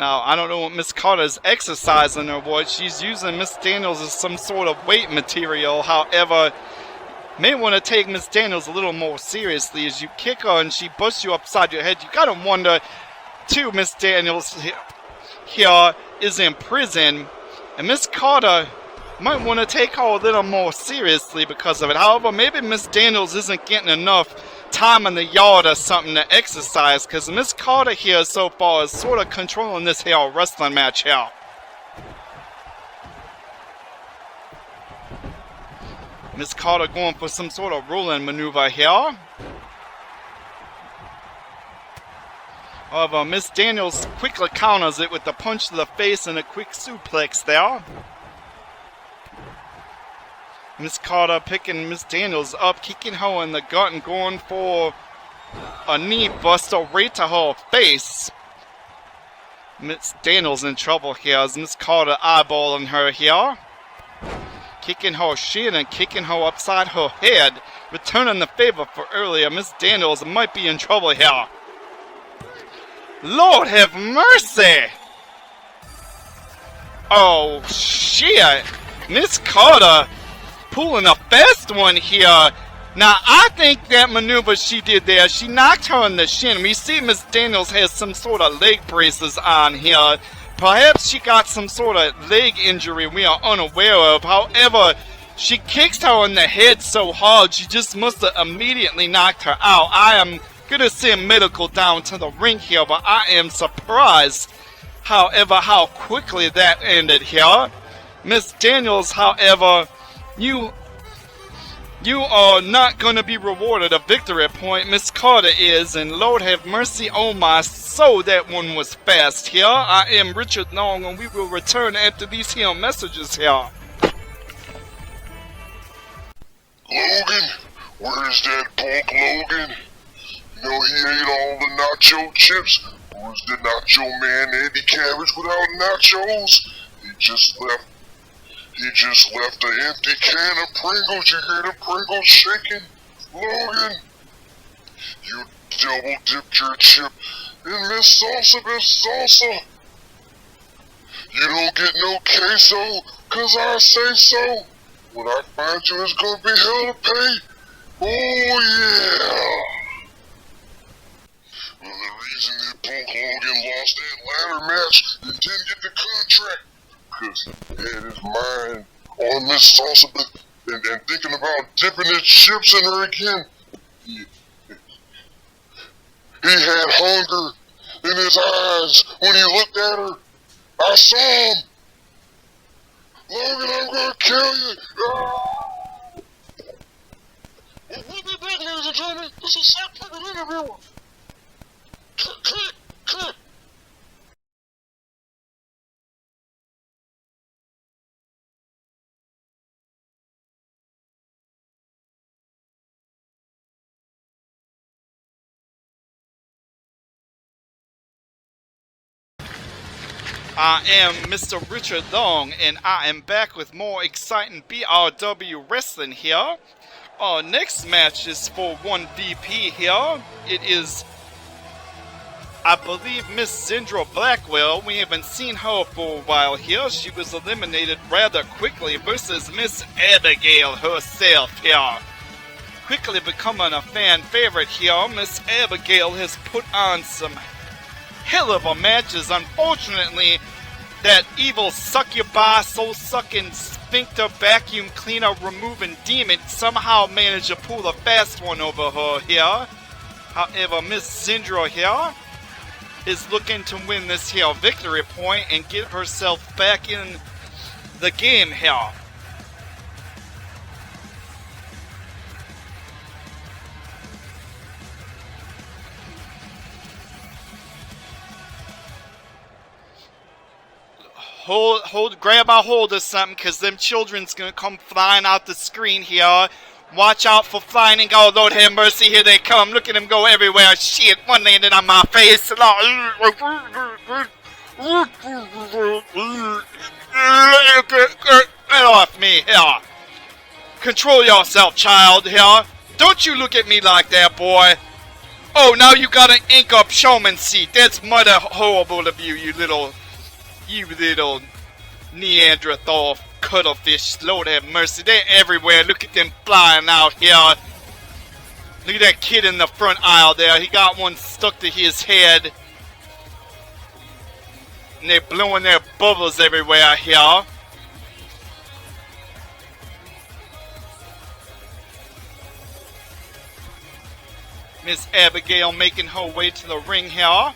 Speaker 3: Now, I don't know what Miss Carter's exercising or what. She's using Miss Daniels as some sort of weight material. However, may want to take Miss Daniels a little more seriously. As you kick her and she busts you upside your head, you gotta wonder, too, Miss Daniels here is in prison, and Miss Carter might want to take her a little more seriously because of it. However, maybe Miss Daniels isn't getting enough time in the yard or something to exercise, because Miss Carter here so far is sort of controlling this here wrestling match here. Miss Carter going for some sort of rolling maneuver here. However, Miss Daniels quickly counters it with a punch to the face and a quick suplex there. Miss Carter picking Miss Daniels up, kicking her in the gut and going for a knee buster right to her face. Miss Daniels in trouble here as Miss Carter eyeballing her here. Kicking her shin and kicking her upside her head. Returning the favor for earlier. Miss Daniels might be in trouble here. Lord have mercy! Oh, shit! Miss Carter pulling a fast one here. Now, I think that maneuver she did there, she knocked her in the shin. We see Miss Daniels has some sort of leg braces on here. Perhaps she got some sort of leg injury we are unaware of. However, she kicks her in the head so hard, she just must have immediately knocked her out. I am gonna send medical down to the ring here, but I am surprised, however, how quickly that ended here. Miss Daniels, however, you are not gonna be rewarded a victory point. Miss Carter is, and Lord have mercy on my soul, that one was fast here. I am Richard Long, and we will return after these here messages here.
Speaker 2: Logan, where's that punk Logan? You know he ate all the nacho chips. Where's the nacho man Eddie Cabbage without nachos? He just left an empty can of Pringles. You hear the Pringles shaking? Logan, you double dipped your chip in Miss Salsa. You don't get no queso, 'cause I say so. When I find you, it's gonna be hell to pay. Oh yeah. Well, the reason that Punk Logan lost that ladder match and didn't get the contract, because he had his mind on Miss Salsa and thinking about dipping his chips in her again. He had hunger in his eyes when he looked at her. I saw him. Logan, I'm gonna kill you. We'll be back, ladies and gentlemen. This is South Park Interview. Cut.
Speaker 3: I am Mr. Richard Long, and I am back with more exciting BRW wrestling here. Our next match is for 1VP here. It is, I believe, Miss Zindra Blackwell. We haven't seen her for a while here. She was eliminated rather quickly versus Miss Abigail herself here. Quickly becoming a fan favorite here, Miss Abigail has put on some hell of a matches. Unfortunately, that evil succubi, soul-sucking sphincter vacuum cleaner removing demon somehow managed to pull a fast one over her here. However, Miss Zindra here is looking to win this here victory point and get herself back in the game here. Grab a hold of something, cause them children's gonna come flying out the screen here. Watch out for flying, and oh Lord have mercy, here they come. Look at them go everywhere. Shit, one landed on my face. Get off me here. Control yourself, child here. Don't you look at me like that, boy. Oh, now you got an ink up showman seat. That's mighty horrible of you, you little Neanderthal cuttlefish. Lord have mercy, they're everywhere. Look at them flying out here. Look at that kid in the front aisle there. He got one stuck to his head. And they're blowing their bubbles everywhere here. Miss Abigail making her way to the ring here.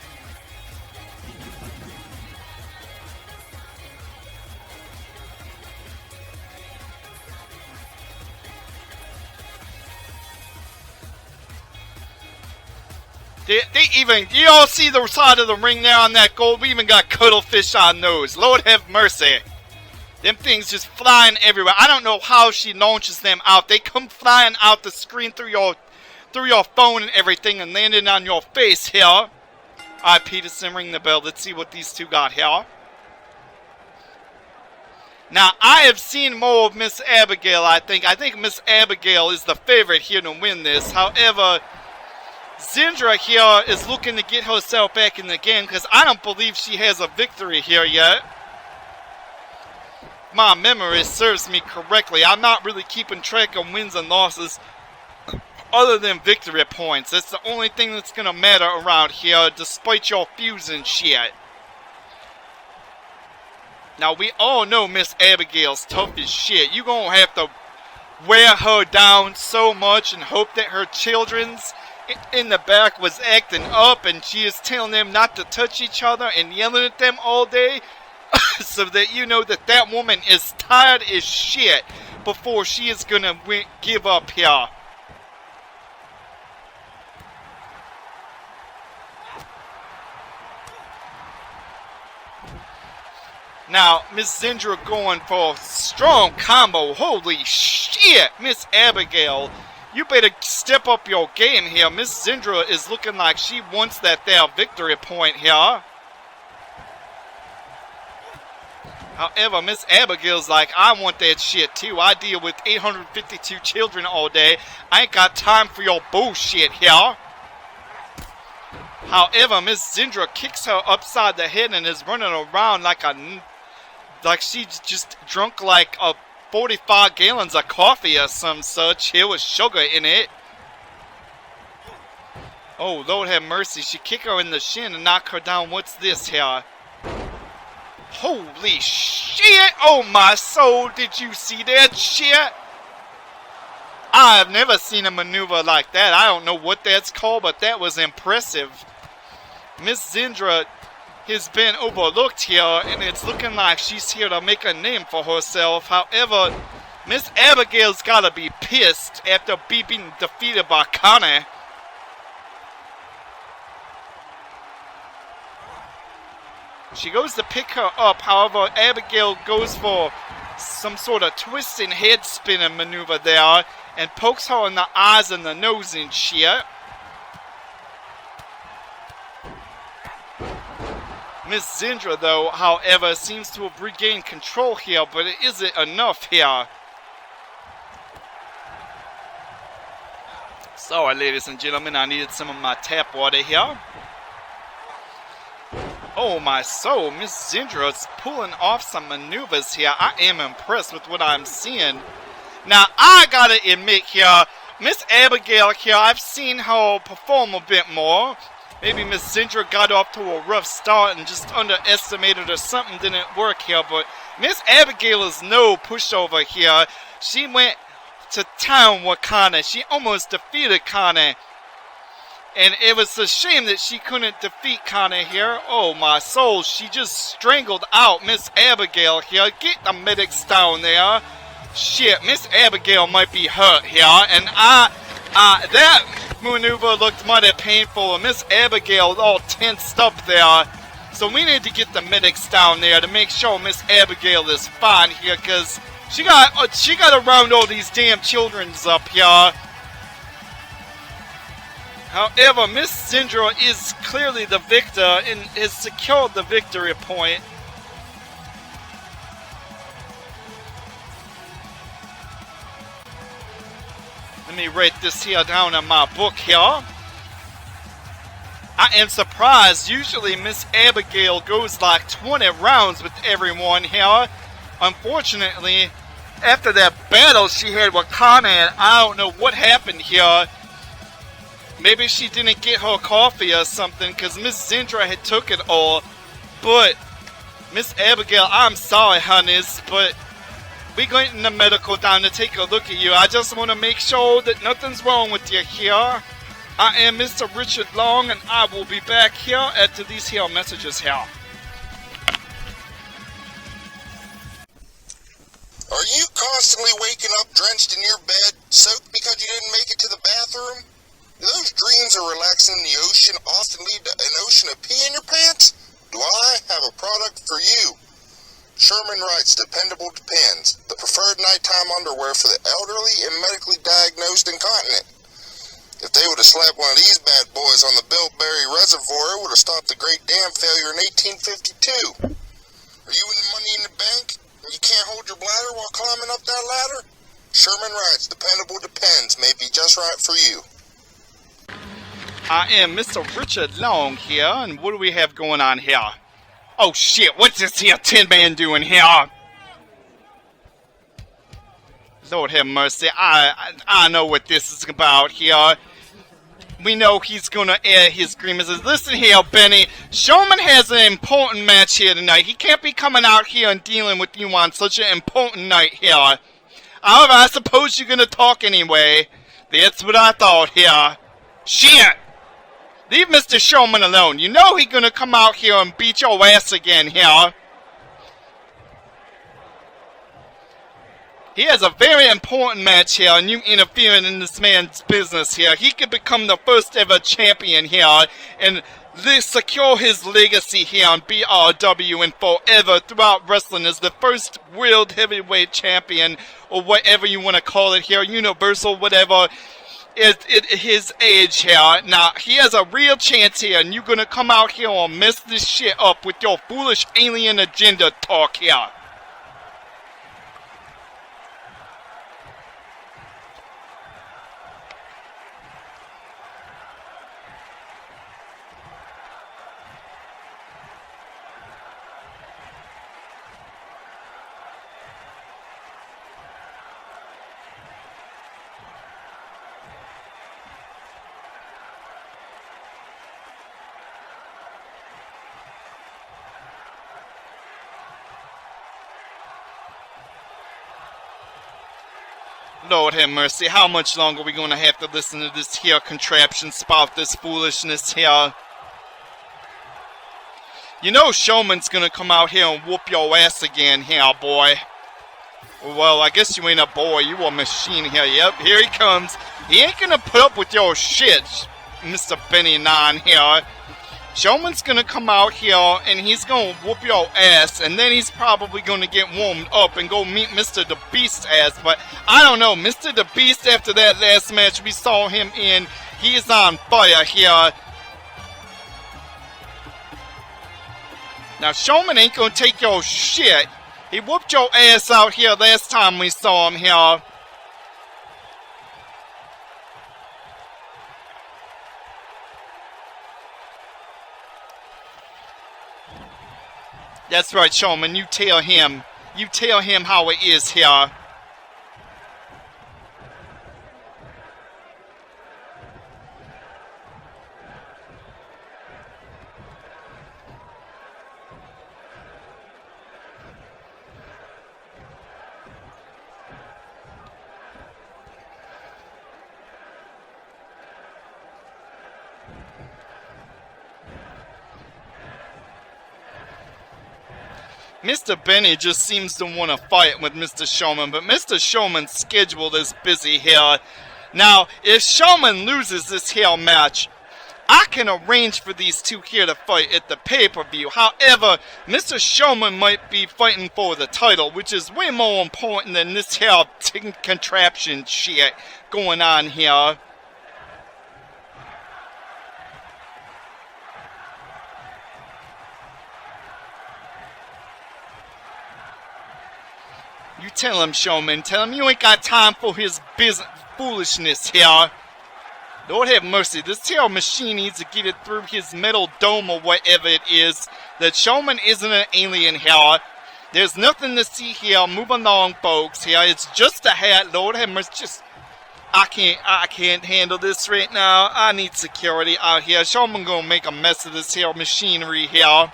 Speaker 3: They even, you all see the side of the ring there on that gold? We even got cuttlefish on those. Lord have mercy. Them things just flying everywhere. I don't know how she launches them out. They come flying out the screen through your phone and everything and landing on your face here. Alright, Peterson, ring the bell. Let's see what these two got here. Now, I have seen more of Miss Abigail, I think. I think Miss Abigail is the favorite here to win this. However, Zindra here is looking to get herself back in the game because I don't believe she has a victory here yet. My memory serves me correctly. I'm not really keeping track of wins and losses other than victory points. That's the only thing that's going to matter around here, despite your fuse and shit. Now, we all know Miss Abigail's tough as shit. You gonna have to wear her down so much and hope that her children's in the back was acting up and she is telling them not to touch each other and yelling at them all day so that you know that that woman is tired as shit before she is gonna give up here. Now, Miss Zindra going for a strong combo. Holy shit, Miss Abigail. You better step up your game here. Miss Zindra is looking like she wants that there victory point here. However, Miss Abigail's like, I want that shit too. I deal with 852 children all day. I ain't got time for your bullshit here. However, Miss Zindra kicks her upside the head and is running around like she's just drunk like a 45 gallons of coffee or some such here with sugar in it. Oh, Lord have mercy. She kick her in the shin and knock her down. What's this here? Holy shit! Oh my soul, did you see that shit? I've never seen a maneuver like that. I don't know what that's called, but that was impressive. Miss Zindra has been overlooked here, and it's looking like she's here to make a name for herself. However, Miss Abigail's gotta be pissed after being defeated by Connie. She goes to pick her up, however, Abigail goes for some sort of twisting head spinning maneuver there and pokes her in the eyes and the nose and shit. Miss Zindra, though, however, seems to have regained control here, but it isn't enough here. Sorry, ladies and gentlemen, I needed some of my tap water here. Oh my soul, Miss Zindra is pulling off some maneuvers here. I am impressed with what I'm seeing. Now, I gotta admit here, Miss Abigail here, I've seen her perform a bit more. Maybe Miss Zindra got off to a rough start and just underestimated or something didn't work here. But Miss Abigail is no pushover here. She went to town with Connie. She almost defeated Connie. And it was a shame that she couldn't defeat Connie here. Oh my soul, she just strangled out Miss Abigail here. Get the medics down there. Shit, Miss Abigail might be hurt here. And that maneuver looked mighty painful. Miss Abigail all tensed up there. So we need to get the medics down there to make sure Miss Abigail is fine here. Because she got around all these damn children's up here. However, Miss Zindra is clearly the victor and has secured the victory point. Let me write this here down in my book here. I am surprised. Usually Miss Abigail goes like 20 rounds with everyone here. Unfortunately, after that battle she had with Conan, I don't know what happened here. Maybe she didn't get her coffee or something, because Miss Zindra had took it all. But, Miss Abigail, I'm sorry, honeys, but we're going in the medical down to take a look at you. I just want to make sure that nothing's wrong with you here. I am Mr. Richard Long, and I will be back here after these here messages here.
Speaker 8: Are you constantly waking up drenched in your bed, soaked because you didn't make it to the bathroom? Do those dreams of relaxing in the ocean often lead to an ocean of pee in your pants? Do I have a product for you? Sherman Wright's Dependable Depends, the preferred nighttime underwear for the elderly and medically diagnosed incontinent. If they would have slapped one of these bad boys on the Bilberry Reservoir, it would have stopped the Great Dam failure in 1852. Are you in the money in the bank and you can't hold your bladder while climbing up that ladder? Sherman Wright's Dependable Depends may be just right for you.
Speaker 3: I am Mr. Richard Long here, and what do we have going on here? Oh shit, what's this here Tin Man doing here? Lord have mercy, I know what this is about here. We know he's gonna air his grievances. Listen here, Benny. Showman has an important match here tonight. He can't be coming out here and dealing with you on such an important night here. However, I suppose you're gonna talk anyway. That's what I thought here. Shit! Leave Mr. Showman alone. You know he's gonna come out here and beat your ass again here. He has a very important match here, and you interfering in this man's business here. He could become the first ever champion here, and secure his legacy here on BRW and forever throughout wrestling as the first world heavyweight champion, or whatever you want to call it here, universal, whatever. His age here. Now, he has a real chance here, and you're gonna come out here and mess this shit up with your foolish alien agenda talk here. Lord have mercy, how much longer are we going to have to listen to this here contraption spout, this foolishness here? You know Showman's going to come out here and whoop your ass again here, boy. Well, I guess you ain't a boy, you a machine here. Yep, here he comes. He ain't going to put up with your shit, Mr. Benny Nine here. Showman's gonna come out here and he's gonna whoop your ass, and then he's probably gonna get warmed up and go meet Mr. The Beast's ass. But I don't know, Mr. The Beast, after that last match we saw him in, he is on fire here. Now Showman ain't gonna take your shit. He whooped your ass out here last time we saw him here. That's right, Showman, you tell him how it is here. Mr. Benny just seems to want to fight with Mr. Showman, but Mr. Showman's schedule is busy here. Now, if Showman loses this here match, I can arrange for these two here to fight at the pay-per-view. However, Mr. Showman might be fighting for the title, which is way more important than this here contraption shit going on here. You tell him, Showman. Tell him you ain't got time for his business foolishness here. Lord have mercy, this tail machine needs to get it through his metal dome or whatever it is. The Showman isn't an alien here. There's nothing to see here. Move along, folks. Here, it's just a hat. Lord have mercy. Just, I can't handle this right now. I need security out here. Showman gonna make a mess of this here machinery here.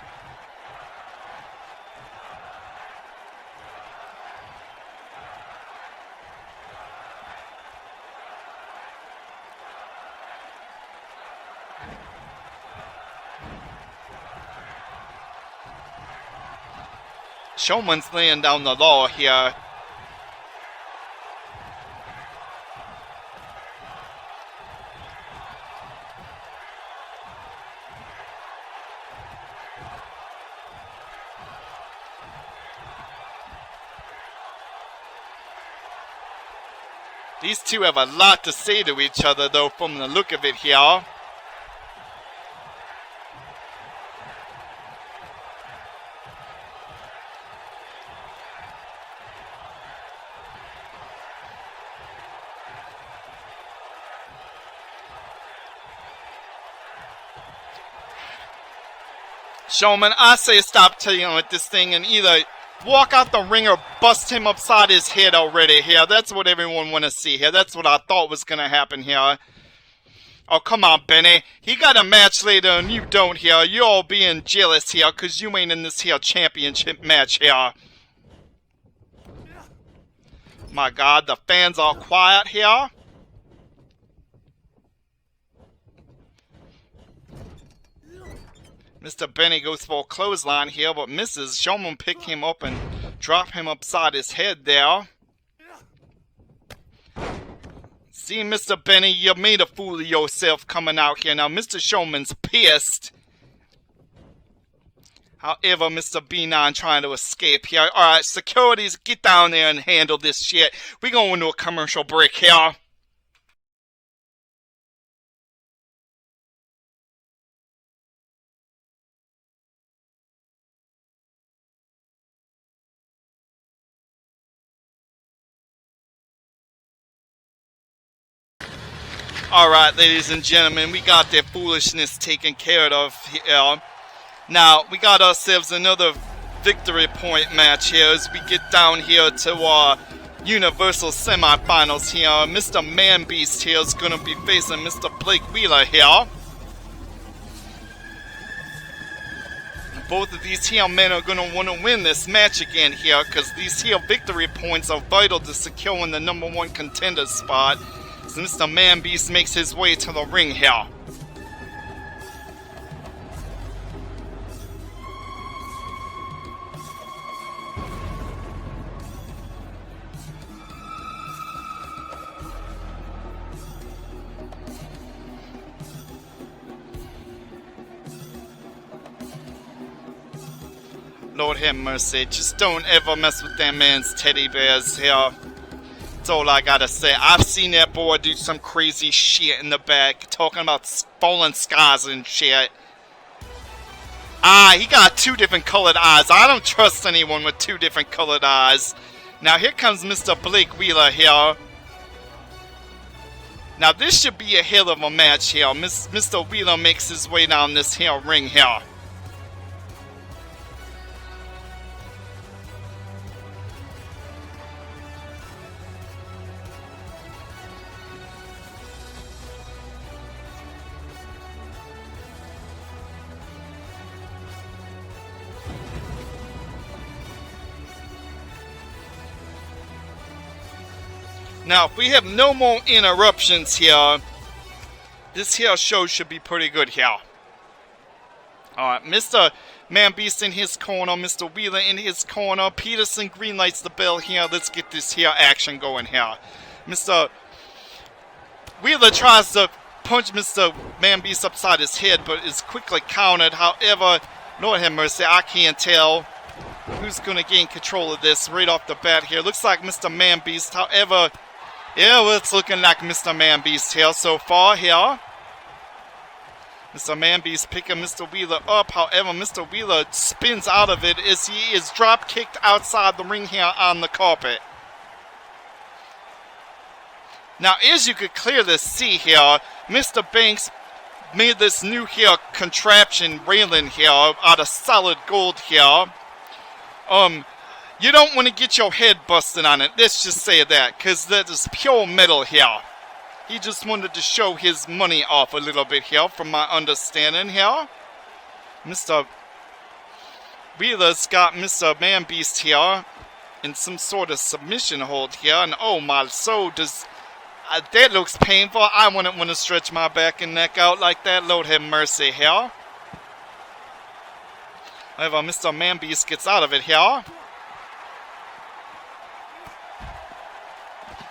Speaker 3: Showman's laying down the law here. These two have a lot to say to each other, though, from the look of it here. Showman, I say stop dealing with this thing and either walk out the ring or bust him upside his head already here. That's what everyone want to see here. That's what I thought was going to happen here. Oh, come on, Benny. He got a match later and you don't here. You're all being jealous here because you ain't in this here championship match here. My God, the fans are quiet here. Mr. Benny goes for a clothesline here, but misses. Showman pick him up and drop him upside his head there. See, Mr. Benny, you made a fool of yourself coming out here. Now, Mr. Showman's pissed. However, Mr. B9 trying to escape here. Alright, securities, get down there and handle this shit. We going into a commercial break here. Alright, ladies and gentlemen, we got their foolishness taken care of here. Now, we got ourselves another victory point match here as we get down here to our Universal semifinals here. Mr. Man-Beast here is going to be facing Mr. Blake Wheeler here. Both of these here men are going to want to win this match again here because these here victory points are vital to securing the #1 contender spot. So Mr. Man-Beast makes his way to the ring here. Lord have mercy, just don't ever mess with that man's teddy bears here. That's all I gotta say. I've seen that boy do some crazy shit in the back, talking about falling skies and shit. Ah, he got 2 different colored eyes. I don't trust anyone with 2 different colored eyes. Now here comes Mr. Blake Wheeler here. Now this should be a hell of a match here. Mr. Wheeler makes his way down this here ring here. Now, if we have no more interruptions here, this here show should be pretty good here. Alright, Mr. Man-Beast in his corner, Mr. Wheeler in his corner, Peterson greenlights the bell here. Let's get this here action going here. Mr. Wheeler tries to punch Mr. Man-Beast upside his head, but is quickly countered. However, Lord have mercy, I can't tell who's going to gain control of this right off the bat here. Looks like Mr. Man-Beast, however... yeah, well, it's looking like Mr. Man-Beast here so far here. Mr. Man-Beast picking Mr. Wheeler up. However, Mr. Wheeler spins out of it as he is drop-kicked outside the ring here on the carpet. Now, as you could clearly see here, Mr. Banks made this new here contraption railing here out of solid gold here. You don't want to get your head busted on it. Let's just say that, because that is pure metal here. He just wanted to show his money off a little bit here, from my understanding here. Mr. Wheeler's got Mr. Man-Beast here in some sort of submission hold here, and oh my soul, does that looks painful. I wouldn't want to stretch my back and neck out like that. Lord have mercy here. However, Mr. Man-Beast gets out of it here.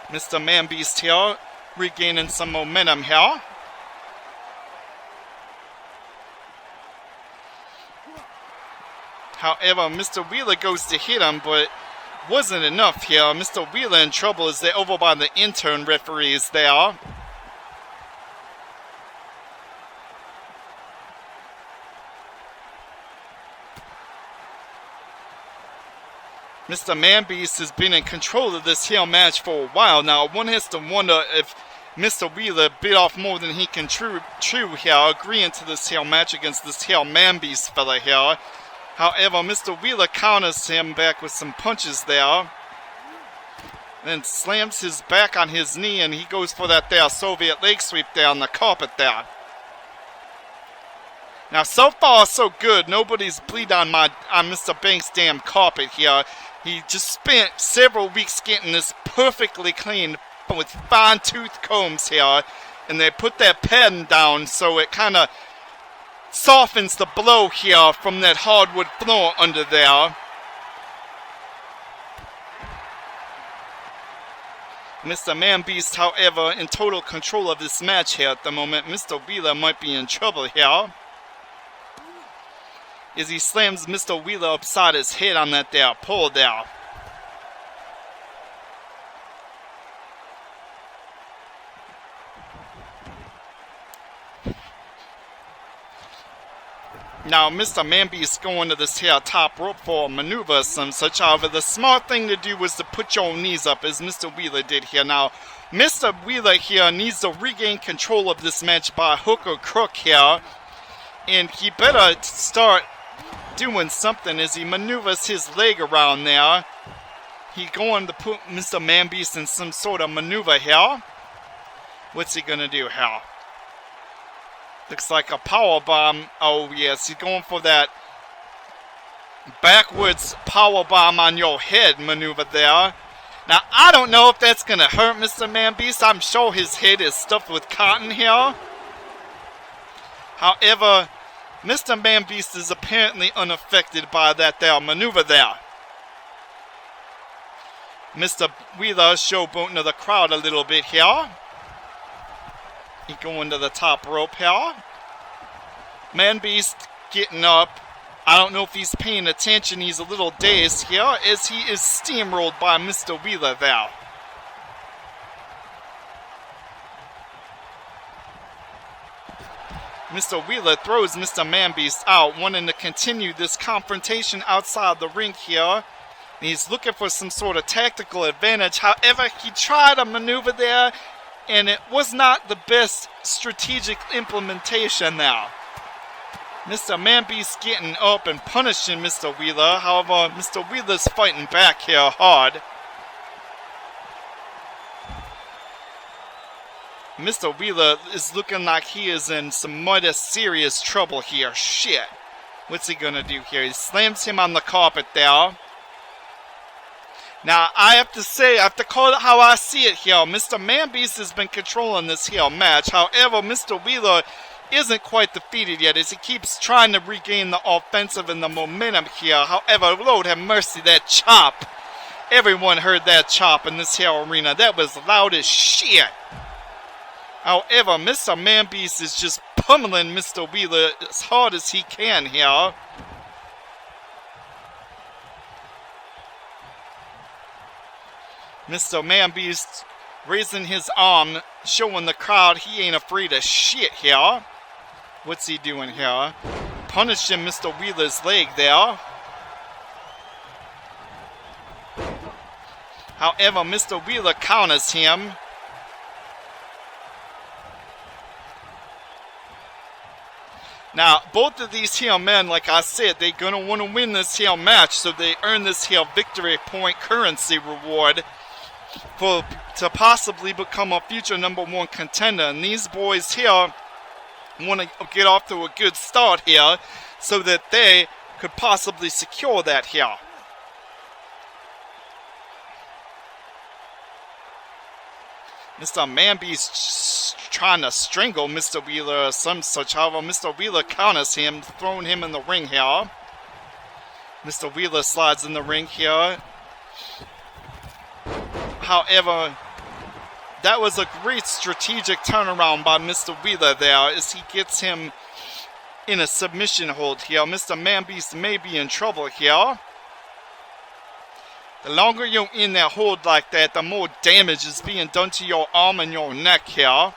Speaker 3: Mr. Man-Beast here regaining some momentum here. However, Mr. Wheeler goes to hit him, but wasn't enough here. Mr. Wheeler in trouble as they're over by the intern referees there. Mr. Man-Beast has been in control of this here match for a while now. One has to wonder if Mr. Wheeler bit off more than he can chew here, agreeing to this here match against this here Man-Beast fella here. However, Mr. Wheeler counters him back with some punches there. Then slams his back on his knee, and he goes for that there Soviet leg sweep there on the carpet there. Now, so far, so good. Nobody's bleed on Mr. Banks' damn carpet here. He just spent several weeks getting this perfectly clean with fine-tooth combs here. And they put that pen down so it kind of softens the blow here from that hardwood floor under there. Mr. Man-Beast, however, in total control of this match here at the moment. Mr. Wheeler might be in trouble here, as he slams Mr. Wheeler upside his head on that there pole there. Now, Mr. Man-Beast going to this here top rope for a maneuver of some such. However, the smart thing to do was to put your knees up, as Mr. Wheeler did here. Now, Mr. Wheeler here needs to regain control of this match by hook or crook here. And he better start doing something as he maneuvers his leg around there. He going to put Mr. Man-Beast in some sort of maneuver here. What's he gonna do here? Looks like a power bomb. Oh yes, he's going for that backwards power bomb on your head maneuver there. Now I don't know if that's gonna hurt Mr. Man-Beast. I'm sure his head is stuffed with cotton here. However, Mr. Man-Beast is apparently unaffected by that there maneuver there. Mr. Wheeler showboating to the crowd a little bit here. He going to the top rope here. Man-Beast getting up. I don't know if he's paying attention. He's a little dazed here as he is steamrolled by Mr. Wheeler there. Mr. Wheeler throws Mr. Man-Beast out, wanting to continue this confrontation outside the ring here. He's looking for some sort of tactical advantage. However, he tried a maneuver there, and it was not the best strategic implementation now. Mr. Man-Beast getting up and punishing Mr. Wheeler. However, Mr. Wheeler's fighting back here hard. Mr. Wheeler is looking like he is in some mighty serious trouble here. Shit. What's he gonna do here? He slams him on the carpet there. Now, I have to say, I have to call it how I see it here. Mr. Man-Beast has been controlling this here match. However, Mr. Wheeler isn't quite defeated yet as he keeps trying to regain the offensive and the momentum here. However, Lord have mercy, that chop. Everyone heard that chop in this here arena. That was loud as shit. However, Mr. Man-Beast is just pummeling Mr. Wheeler as hard as he can here. Mr. Man-Beast raising his arm, showing the crowd he ain't afraid of shit here. What's he doing here? Punishing Mr. Wheeler's leg there. However, Mr. Wheeler counters him. Now, both of these here men, like I said, they're going to want to win this here match, so they earn this here victory point currency reward to possibly become a future #1 contender. And these boys here want to get off to a good start here so that they could possibly secure that here. Mr. Manby's trying to strangle Mr. Wheeler or some such. However, Mr. Wheeler counters him, throwing him in the ring here. Mr. Wheeler slides in the ring here. However, that was a great strategic turnaround by Mr. Wheeler there as he gets him in a submission hold here. Mr. Manbeast may be in trouble here. The longer you're in that hold like that, the more damage is being done to your arm and your neck here.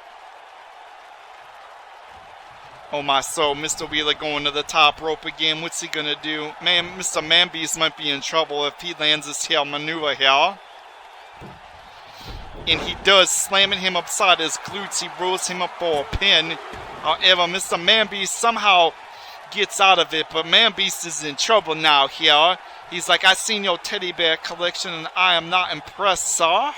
Speaker 3: Oh my soul, Mr. Wheeler going to the top rope again. What's he gonna do? Man, Mr. Manbeast might be in trouble if he lands this here maneuver here. And he does, slamming him upside his glutes. He rolls him up for a pin. However, Mr. Manbeast somehow gets out of it, but Manbeast is in trouble now here. He's like, I seen your teddy bear collection and I am not impressed, sir.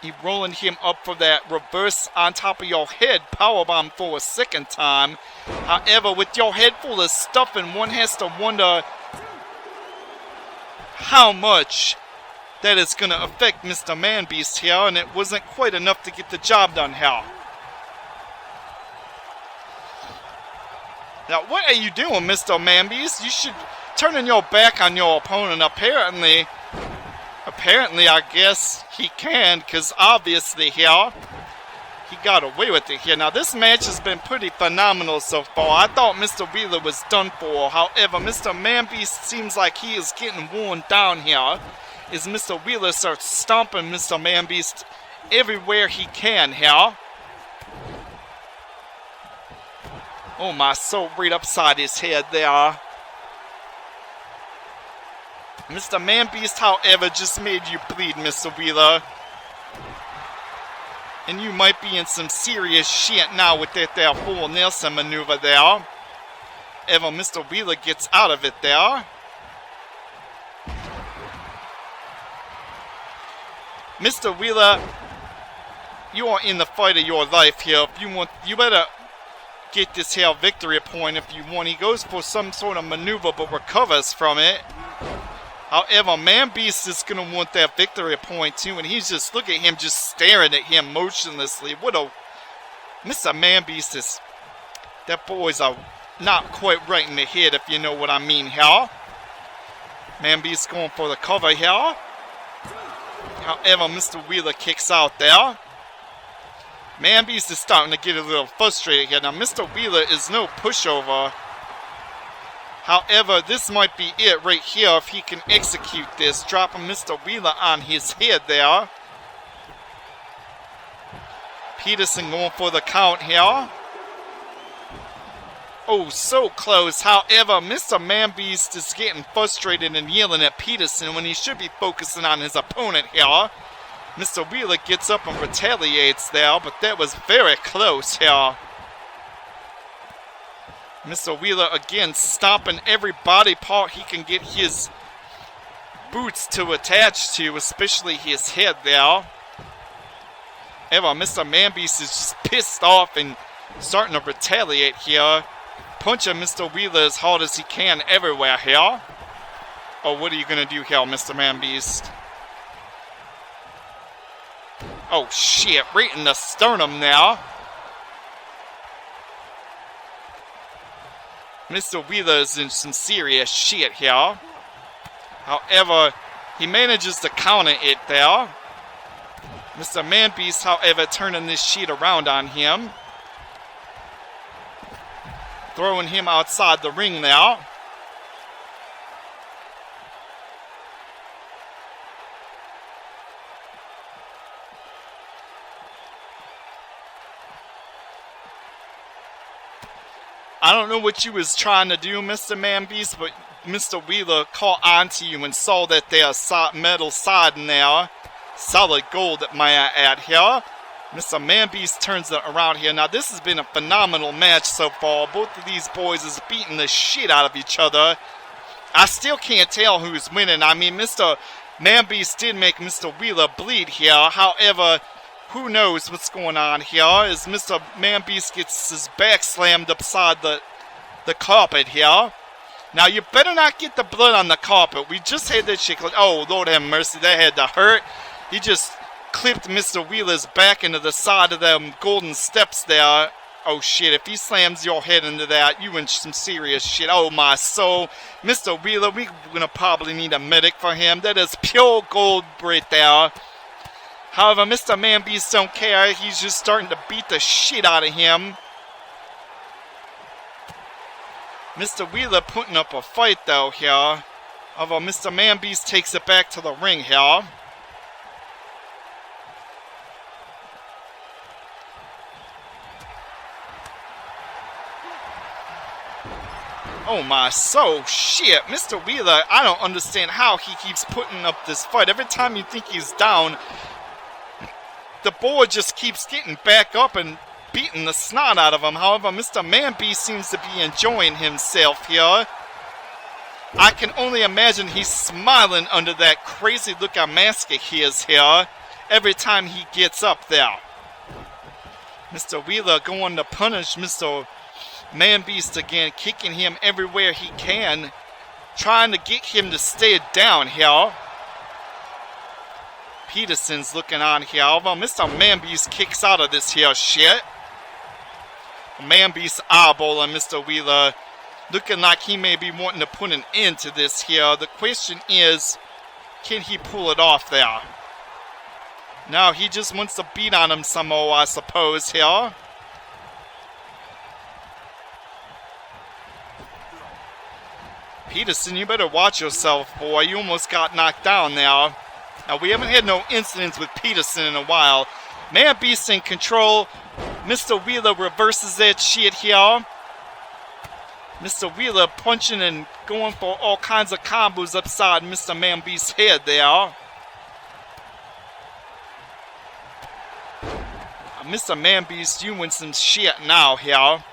Speaker 3: He rolling him up for that reverse on top of your head powerbomb for a second time. However, with your head full of stuffing, one has to wonder how much that is going to affect Mr. Manbeast here, and it wasn't quite enough to get the job done here. Now, what are you doing, Mr. Manbeast? You should turn your back on your opponent. Apparently, I guess he can, because obviously here, he got away with it here. Now, this match has been pretty phenomenal so far. I thought Mr. Wheeler was done for. However, Mr. Manbeast seems like he is getting worn down here as Mr. Wheeler starts stomping Mr. Manbeast everywhere he can here. Oh my soul, right upside his head there. Mr. Manbeast, however, just made you bleed, Mr. Wheeler. And you might be in some serious shit now with that there full Nelson maneuver there. Ever Mr. Wheeler gets out of it there. Mr. Wheeler, you are in the fight of your life here. If you want, you better get this here victory point if you want. He goes for some sort of maneuver but recovers from it. However, Manbeast is going to want that victory point too, and he's just, look at him just staring at him motionlessly. What a... Mr. Manbeast is... That boy's not quite right in the head, if you know what I mean here. Manbeast going for the cover here. However, Mr. Wheeler kicks out there. Manbeast is starting to get a little frustrated here. Now, Mr. Wheeler is no pushover. However, this might be it right here if he can execute this. Dropping Mr. Wheeler on his head there. Peterson going for the count here. Oh, so close. However, Mr. Manbeast is getting frustrated and yelling at Peterson when he should be focusing on his opponent here. Mr. Wheeler gets up and retaliates there, but that was very close here. Mr. Wheeler again stomping every body part he can get his boots to attach to, especially his head there. Ever, Mr. Manbeast is just pissed off and starting to retaliate here. Punching Mr. Wheeler as hard as he can everywhere here. Oh, what are you going to do here, Mr. Manbeast? Oh, shit. Right in the sternum now. Mr. Wheeler is in some serious shit here. However, he manages to counter it there. Mr. Manbeast, however, turning this sheet around on him. Throwing him outside the ring now. I don't know what you was trying to do, Mr. Manbeast, but Mr. Wheeler caught onto you and saw that there's metal side in there. Solid gold, may I add here. Mr. Man-Beast turns it around here. Now, this has been a phenomenal match so far. Both of these boys is beating the shit out of each other. I still can't tell who's winning. I mean, Mr. Man-Beast did make Mr. Wheeler bleed here. However, who knows what's going on here as Mr. Man-Beast gets his back slammed upside the carpet here. Now, you better not get the blood on the carpet. We just had that shit. Oh, Lord have mercy. That had to hurt. He just clipped Mr. Wheeler's back into the side of them golden steps there. Oh, shit. If he slams your head into that, you in some serious shit. Oh, my soul. Mr. Wheeler, we're going to probably need a medic for him. That is pure gold right there. However, Mr. Man-Beast don't care. He's just starting to beat the shit out of him. Mr. Wheeler putting up a fight, though, here. However, Mr. Man-Beast takes it back to the ring here. Oh my soul, shit. Mr. Wheeler, I don't understand how he keeps putting up this fight. Every time you think he's down, the boy just keeps getting back up and beating the snot out of him. However, Mr. Man-Beast seems to be enjoying himself here. I can only imagine he's smiling under that crazy looking mask of his here every time he gets up there. Mr. Wheeler going to punish Mr. Man-Beast again, kicking him everywhere he can, trying to get him to stay down here. Peterson's looking on here. Although Mr. Man-Beast kicks out of this here shit. Man-Beast eyeballing Mr. Wheeler, looking like he may be wanting to put an end to this here. The question is, can he pull it off there? No, he just wants to beat on him some more, I suppose, here. Peterson, you better watch yourself, boy. You almost got knocked down now. Now, we haven't had no incidents with Peterson in a while. Man-Beast in control. Mr. Wheeler reverses that shit here. Mr. Wheeler punching and going for all kinds of combos upside Mr. Man-Beast's head there. Mr. Man-Beast, you win some shit now here.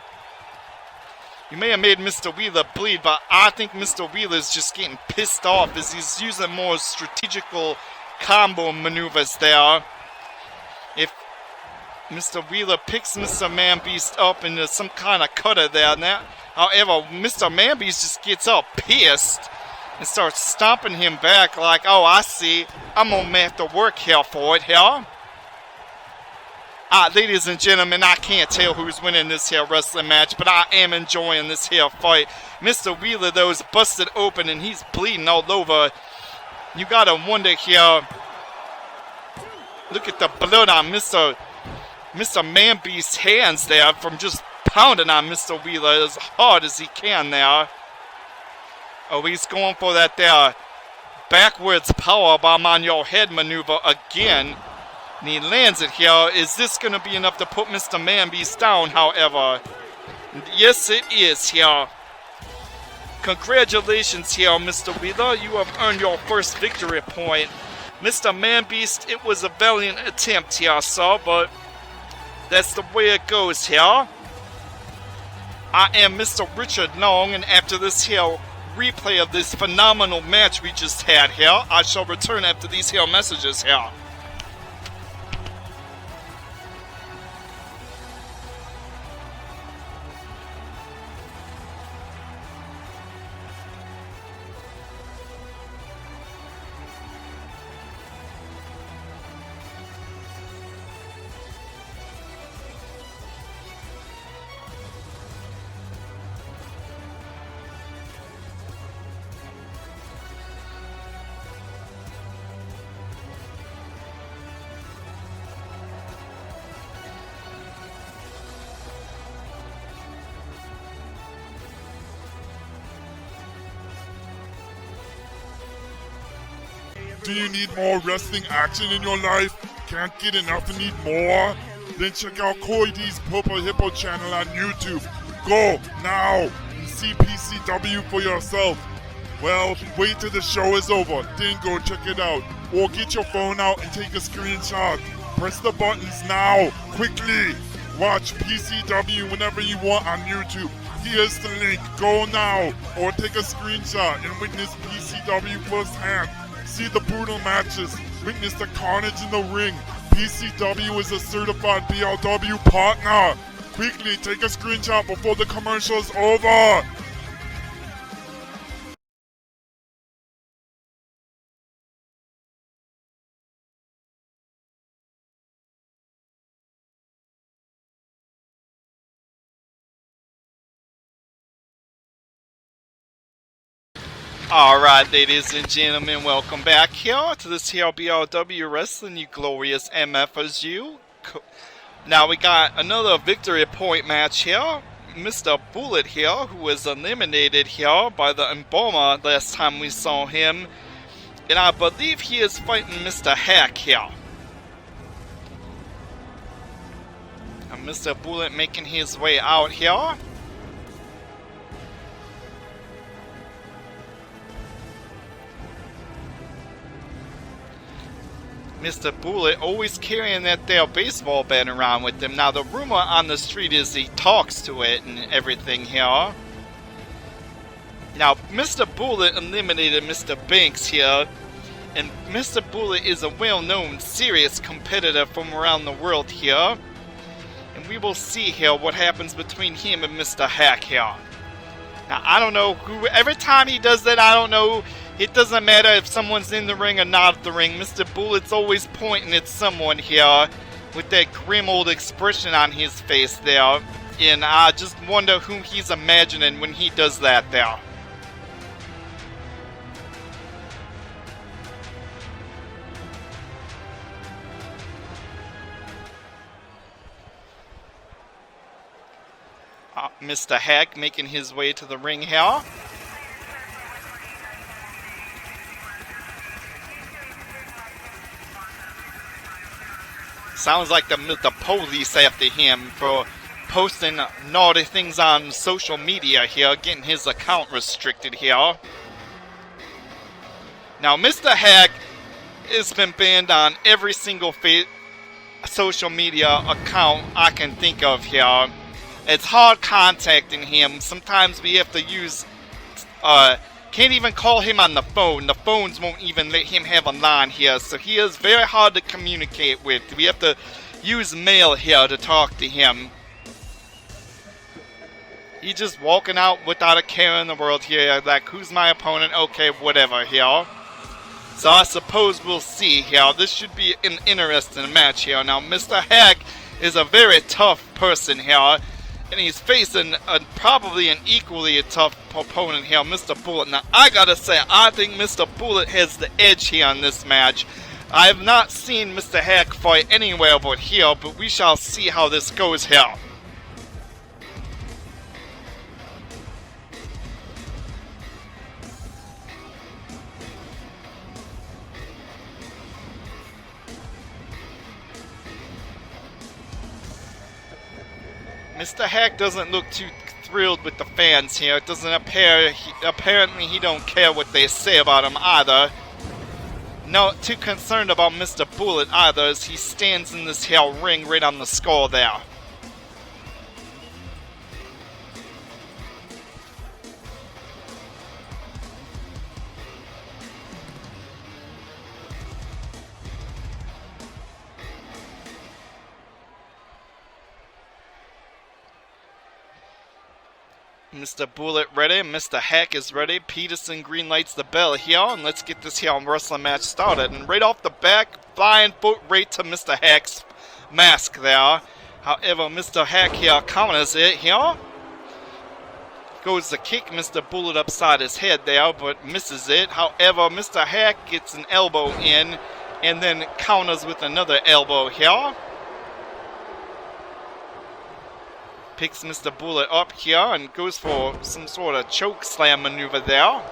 Speaker 3: You may have made Mr. Wheeler bleed, but I think Mr. Wheeler's just getting pissed off as he's using more strategical combo maneuvers there. If Mr. Wheeler picks Mr. Man-Beast up into some kind of cutter there, however, Mr. Man-Beast just gets all pissed and starts stomping him back like, oh, I see, I'm gonna have to work here for it here. Ladies and gentlemen, I can't tell who's winning this here wrestling match, but I am enjoying this here fight. Mr. Wheeler, though, is busted open and he's bleeding all over. You gotta wonder here. Look at the blood on Mr. Man-Beast's hands there from just pounding on Mr. Wheeler as hard as he can there. Oh, he's going for that there backwards powerbomb on your head maneuver again. And he lands it here. Is this going to be enough to put Mr. Man-Beast down, however? Yes, it is here. Congratulations here, Mr. Wheeler. You have earned your first victory point. Mr. Man-Beast, it was a valiant attempt here, sir, but that's the way it goes here. I am Mr. Richard Long, and after this here replay of this phenomenal match we just had here, I shall return after these here messages here.
Speaker 2: Do you need more wrestling action in your life? Can't get enough and need more? Then check out Koi D's Purple Hippo channel on YouTube. Go now and see PCW for yourself. Well, wait till the show is over, then go check it out. Or get your phone out and take a screenshot. Press the buttons now, quickly. Watch PCW whenever you want on YouTube. Here's the link. Go now, or take a screenshot and witness PCW firsthand. See the brutal matches. Witness the carnage in the ring. PCW is a certified BLW partner. Quickly, take a screenshot before the commercial's over.
Speaker 3: Alright, ladies and gentlemen, welcome back here to this here BLW Wrestling, you glorious MFers, you. Now we got another victory point match here. Mr. Bullet here, who was eliminated here by the Emboma last time we saw him. And I believe he is fighting Mr. Hack here. And Mr. Bullet making his way out here. Mr. Bullet always carrying that there baseball bat around with him. Now the rumor on the street is he talks to it and everything here. Now Mr. Bullet eliminated Mr. Banks here. And Mr. Bullet is a well-known serious competitor from around the world here. And we will see here what happens between him and Mr. Hack here. Now I don't know who, every time he does that, I don't know. It doesn't matter if someone's in the ring or not in the ring. Mr. Bullet's always pointing at someone here with that grim old expression on his face there. And I just wonder who he's imagining when he does that there. Mr. Hack making his way to the ring here. Sounds like the police after him for posting naughty things on social media here, getting his account restricted here. Now, Mr. Hack has been banned on every single social media account I can think of here. It's hard contacting him. Sometimes we have to use, can't even call him on the phone. The phones won't even let him have a line here. So he is very hard to communicate with. We have to use mail here to talk to him. He's just walking out without a care in the world here. Like, who's my opponent? Okay, whatever here. So I suppose we'll see here. This should be an interesting match here. Now, Mr. Hack is a very tough person here. And he's facing probably an equally tough opponent here, Mr. Bullet. Now, I gotta say, I think Mr. Bullet has the edge here in this match. I have not seen Mr. Hack fight anywhere but here, but we shall see how this goes here. Mr. Hack doesn't look too thrilled with the fans here. It doesn't appear, apparently he don't care what they say about him either. Not too concerned about Mr. Bullet either, as he stands in this here ring right on the skull there. Mr. Bullet ready, Mr. Hack is ready, Peterson greenlights the bell here, and let's get this here wrestling match started. And right off the back, flying foot right to Mr. Hack's mask there. However, Mr. Hack here counters it here. Goes to kick Mr. Bullet upside his head there, but misses it. However, Mr. Hack gets an elbow in, and then counters with another elbow here. Picks Mr. Bullet up here and goes for some sort of choke slam maneuver there.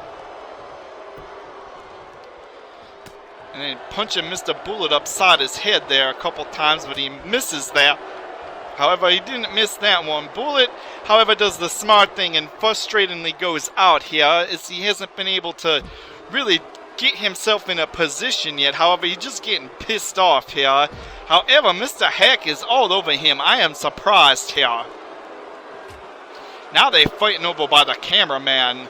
Speaker 3: And then punching Mr. Bullet upside his head there a couple times, but he misses that. However, he didn't miss that one. Bullet, however, does the smart thing and frustratingly goes out here, as he hasn't been able to really get himself in a position yet. However, he's just getting pissed off here. However, Mr. Hack is all over him. I am surprised here. Now they're fighting over by the cameraman.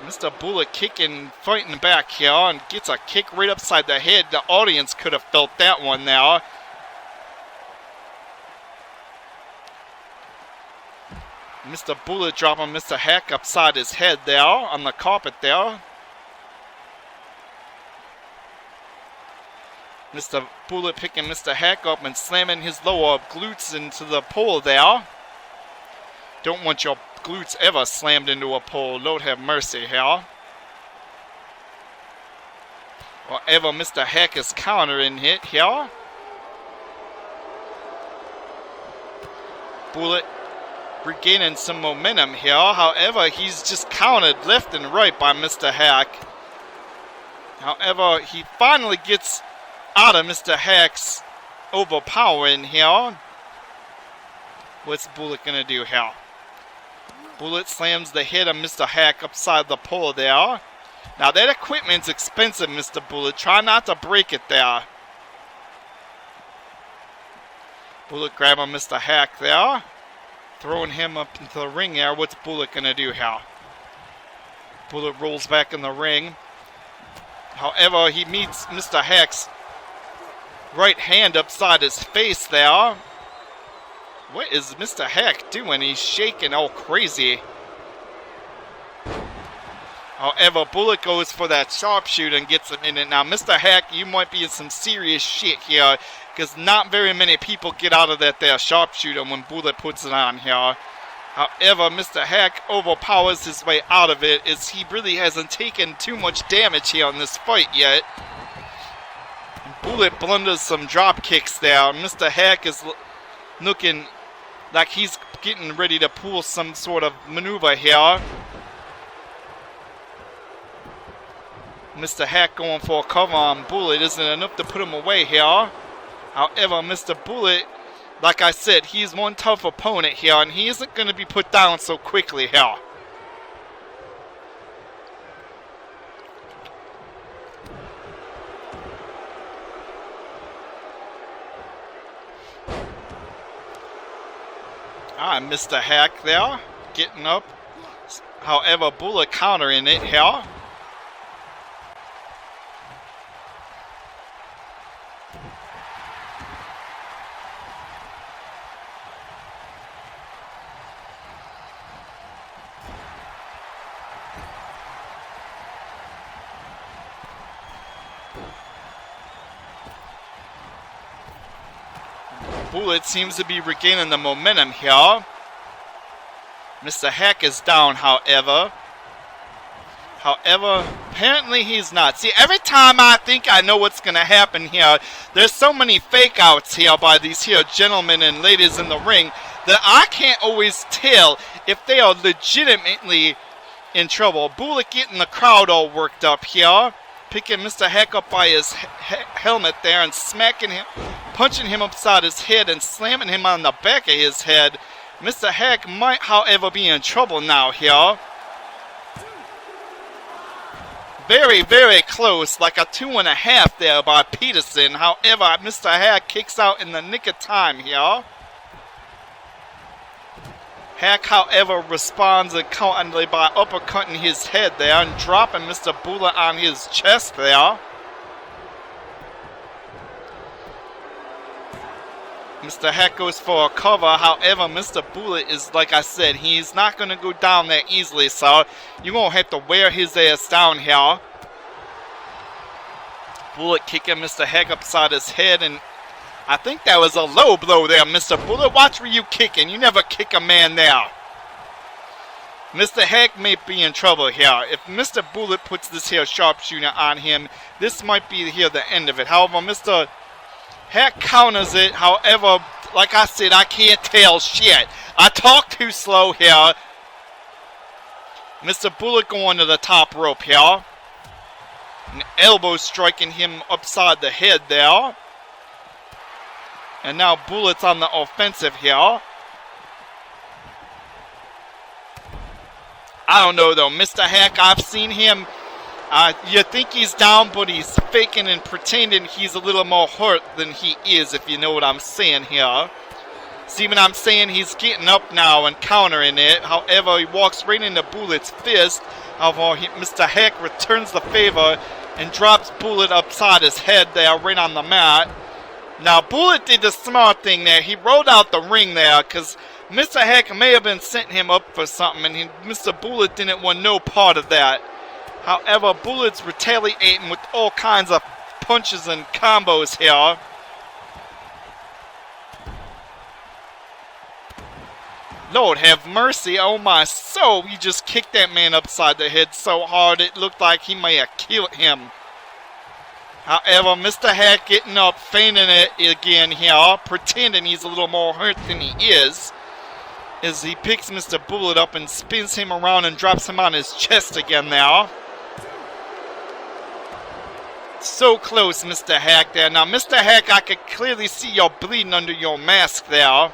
Speaker 3: Mr. Bullet kicking, fighting back here, and gets a kick right upside the head. The audience could have felt that one now. Mr. Bullet dropping Mr. Hack upside his head there, on the carpet there. Mr. Bullet picking Mr. Hack up and slamming his lower glutes into the pole there. Don't want your glutes ever slammed into a pole. Lord have mercy here. However, Mr. Hack is countering hit here. Bullet regaining some momentum here. However, he's just countered left and right by Mr. Hack. However, he finally gets out of Mr. Hack's overpowering here. What's Bullet gonna do here? Bullet slams the head of Mr. Hack upside the pole there. Now that equipment's expensive, Mr. Bullet. Try not to break it there. Bullet grabbing Mr. Hack there. Throwing him up into the ring there. What's Bullet gonna do here? Bullet rolls back in the ring. However, he meets Mr. Hack's right hand upside his face there. What is Mr. Hack doing? He's shaking all crazy. However, Bullet goes for that sharpshooter and gets him in it. Now, Mr. Hack, you might be in some serious shit here, because not very many people get out of that there sharpshooter when Bullet puts it on here. However, Mr. Hack overpowers his way out of it, as he really hasn't taken too much damage here in this fight yet. Bullet blunders some drop kicks there. Mr. Hack is looking like he's getting ready to pull some sort of maneuver here. Mr. Hack going for a cover on Bullet isn't enough to put him away here. However, Mr. Bullet, like I said, he's one tough opponent here, and he isn't going to be put down so quickly here. Mr. Hack there, getting up. However, Bullet countering it here. Bullet seems to be regaining the momentum here. Mr. Hack is down, however. Apparently he's not. See, every time I think I know what's going to happen here, there's so many fake outs here by these here gentlemen and ladies in the ring that I can't always tell if they are legitimately in trouble. Bullet getting the crowd all worked up here. Picking Mr. Hack up by his helmet there and smacking him, punching him upside his head and slamming him on the back of his head. Mr. Hack might, however, be in trouble now here. Very, very close, like a 2.5 there by Peterson. However, Mr. Hack kicks out in the nick of time here. Hack, however, responds accordingly by uppercutting his head there and dropping Mr. Bullet on his chest there. Mr. Hack goes for a cover. However, Mr. Bullet is, like I said, he's not going to go down that easily, so you're going to have to wear his ass down here. Bullet kicking Mr. Hack upside his head, and I think that was a low blow there, Mr. Bullet. Watch where you kicking. You never kick a man there. Mr. Hack may be in trouble here. If Mr. Bullet puts this here sharpshooter on him, this might be here the end of it. However, Mr. Hack counters it. However, like I said, I can't tell shit. I talk too slow here. Mr. Bullet going to the top rope here. An elbow striking him upside the head there. And now Bullet's on the offensive here. I don't know though. Mr. Hack, I've seen him You think he's down, but he's faking and pretending he's a little more hurt than he is, if you know what I'm saying here. See what I'm saying? He's getting up now and countering it. However, he walks right into Bullet's fist. However, Mr. Heck returns the favor and drops Bullet upside his head there, right on the mat. Now, Bullet did the smart thing there. He rolled out the ring there, because Mr. Heck may have been setting him up for something, and Mr. Bullet didn't want no part of that. However, Bullet's retaliating with all kinds of punches and combos here. Lord have mercy, oh my soul, he just kicked that man upside the head so hard it looked like he may have killed him. However, Mr. Hack getting up, feigning it again here, pretending he's a little more hurt than he is, as he picks Mr. Bullet up and spins him around and drops him on his chest again now. So close, Mr. Hack there. Now, Mr. Hack, I could clearly see you're bleeding under your mask there.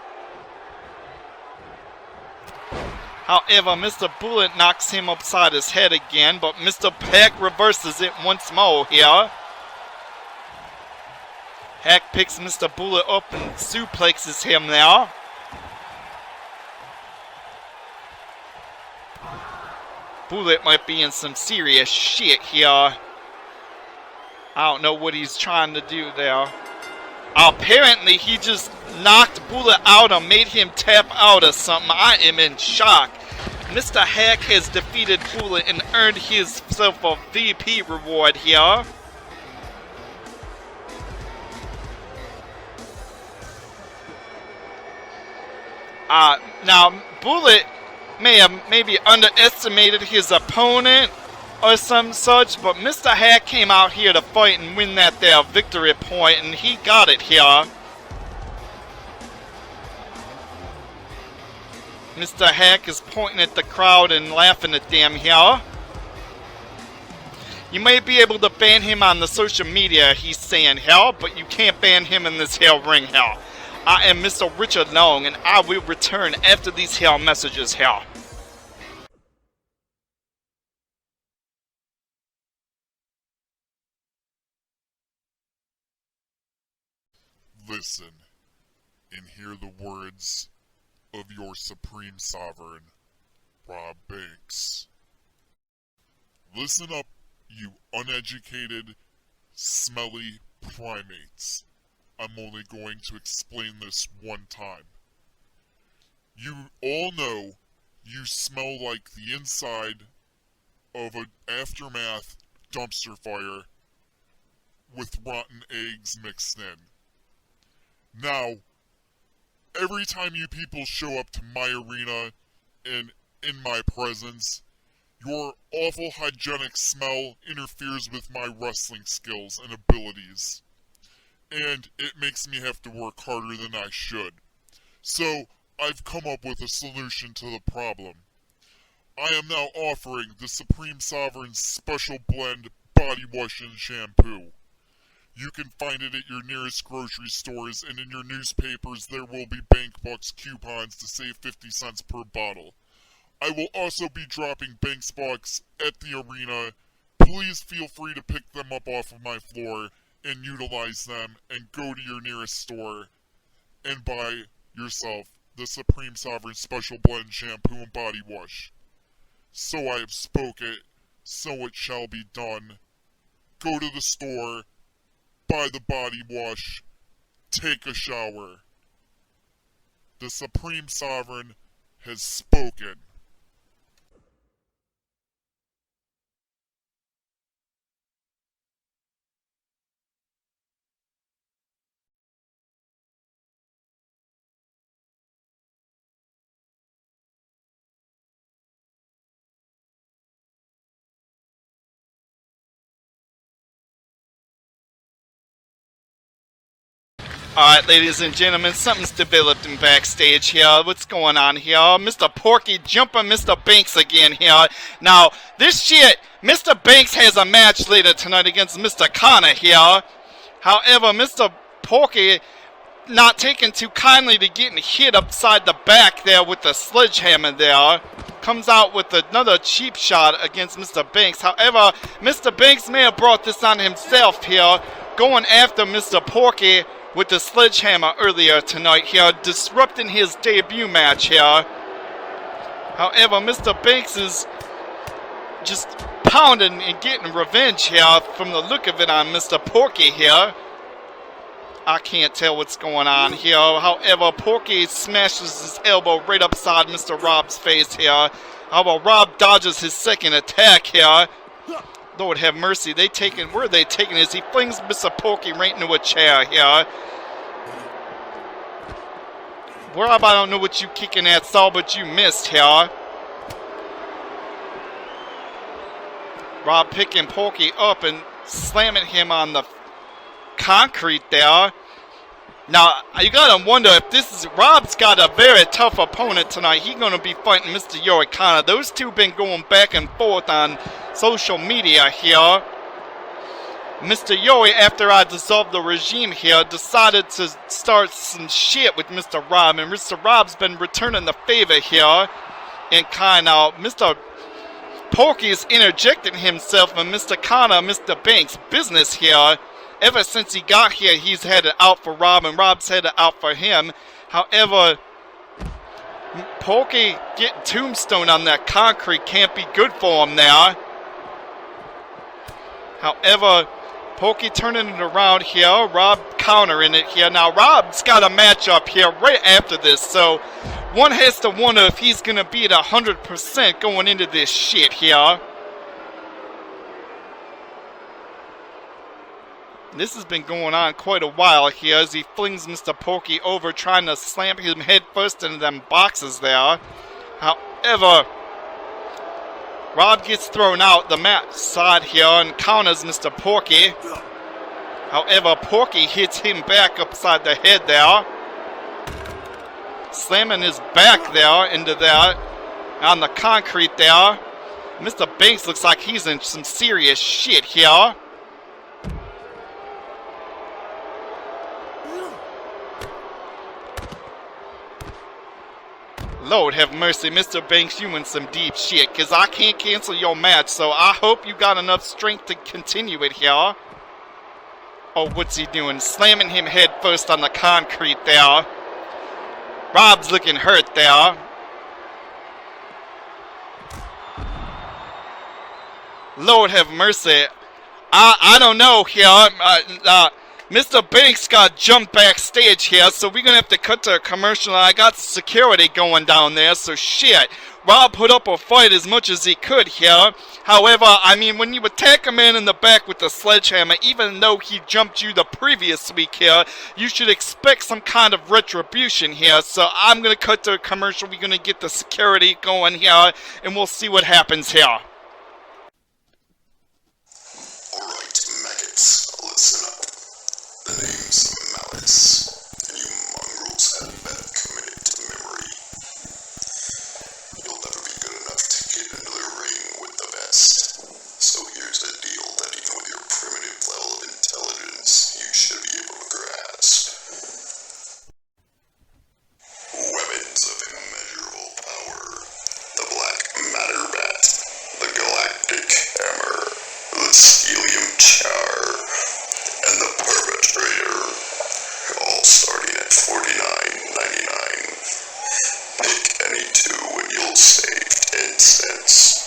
Speaker 3: However, Mr. Bullet knocks him upside his head again, but Mr. Hack reverses it once more here. Hack picks Mr. Bullet up and suplexes him now. Bullet might be in some serious shit here. I don't know what he's trying to do there. Apparently, he just knocked Bullet out or made him tap out or something. I am in shock. Mr. Hack has defeated Bullet and earned himself a VP reward here. Now, Bullet may have maybe underestimated his opponent or some such, but Mr. Hack came out here to fight and win that there victory point, and he got it here. Mr. Hack is pointing at the crowd and laughing at them here. You may be able to ban him on the social media, he's saying here, but you can't ban him in this here ring here. I am Mr. Richard Long, and I will return after these here messages here.
Speaker 2: Listen and hear the words of your Supreme Sovereign, Rob Banks. Listen up, you uneducated, smelly primates. I'm only going to explain this one time. You all know you smell like the inside of an aftermath dumpster fire with rotten eggs mixed in. Now, every time you people show up to my arena and in my presence, your awful hygienic smell interferes with my wrestling skills and abilities. And it makes me have to work harder than I should. So, I've come up with a solution to the problem. I am now offering the Supreme Sovereign's Special Blend Body Wash and Shampoo. You can find it at your nearest grocery stores, and in your newspapers there will be BankBucks coupons to save 50 cents per bottle. I will also be dropping BankBucks at the arena. Please feel free to pick them up off of my floor and utilize them, and go to your nearest store and buy yourself the Supreme Sovereign Special Blend Shampoo and Body Wash. So I have spoke it, so it shall be done. Go to the store, buy the body wash, take a shower. The Supreme Sovereign has spoken.
Speaker 3: Alright, ladies and gentlemen, something's developed in backstage here. What's going on here? Mr. Porky jumping Mr. Banks again here. Now, this shit, Mr. Banks has a match later tonight against Mr. Connor here. However, Mr. Porky not taking too kindly to getting hit upside the back there with the sledgehammer there. Comes out with another cheap shot against Mr. Banks. However, Mr. Banks may have brought this on himself here, going after Mr. Porky with the sledgehammer earlier tonight here, disrupting his debut match here. However, Mr. Banks is just pounding and getting revenge here from the look of it on Mr. Porky here. I can't tell what's going on here. However, Porky smashes his elbow right upside Mr. Rob's face here. However, Rob dodges his second attack here. Lord have mercy. Where are they taking this? He flings Mr. Porky right into a chair here. Rob, I don't know what you kicking at, Saul, but you missed here. Rob picking Porky up and slamming him on the concrete there. Now, you gotta wonder if this is... Rob's got a very tough opponent tonight. He's gonna be fighting Mr. Yorikana. Those two been going back and forth on social media here. Mr. Yori, after I dissolved the regime here, decided to start some shit with Mr. Rob. And Mr. Rob's been returning the favor here. And kind of... Mr. Porky is interjecting himself in Mr. Kana, Mr. Banks' business here. Ever since he got here, he's had it out for Rob, and Rob's had it out for him. However, Porky getting tombstone on that concrete can't be good for him now. However, Porky turning it around here, Rob countering it here. Now, Rob's got a matchup here right after this, so one has to wonder if he's going to be at 100% going into this shit here. This has been going on quite a while here as he flings Mr. Porky over, trying to slam him head first into them boxes there. However, Rob gets thrown out the mat side here and counters Mr. Porky. However, Porky hits him back upside the head there, slamming his back there into that on the concrete there. Mr. Banks looks like he's in some serious shit here. Lord have mercy, Mr. Banks, you in some deep shit, because I can't cancel your match, so I hope you got enough strength to continue it here. Oh, what's he doing? Slamming him head first on the concrete there. Rob's looking hurt there. Lord have mercy. I don't know here. Mr. Banks got jumped backstage here, so we're gonna have to cut to a commercial. I got security going down there, so shit. Rob put up a fight as much as he could here. However, I mean, when you attack a man in the back with a sledgehammer, even though he jumped you the previous week here, you should expect some kind of retribution here. So I'm gonna cut to a commercial. We're gonna get the security going here, and we'll see what happens here.
Speaker 8: Alright, maggots, listen up. The name's Malice, and you mongrels have that committed to memory. You'll never be good enough to get into the ring with the best. So here's a deal that even with your primitive level of intelligence, you should be able to grasp. Weapons of immeasurable power. The Black Matter Bat, the Galactic Hammer, the Stelium Char, and the Perpetrator, all starting at $49.99. Pick any two and you'll save 10 cents.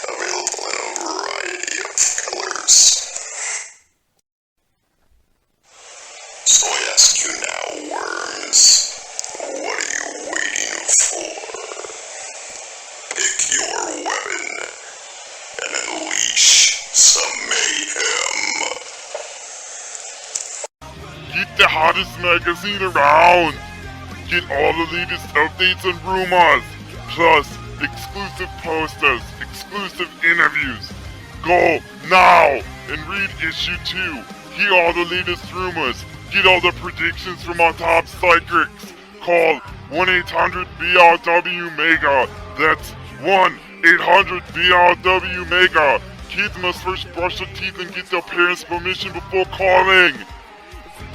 Speaker 8: Available in a variety of colors. So I ask you now, worms, what are you waiting for? Pick your weapon and unleash some mayhem.
Speaker 2: Get the hottest magazine around. Get all the latest updates and rumors, plus exclusive posters, exclusive interviews. Go now and read issue 2. Hear all the latest rumors. Get all the predictions from our top psychics. Call 1-800-BRW-MEGA. That's 1-800-BRW-MEGA. Kids must first brush their teeth and get their parents' permission before calling.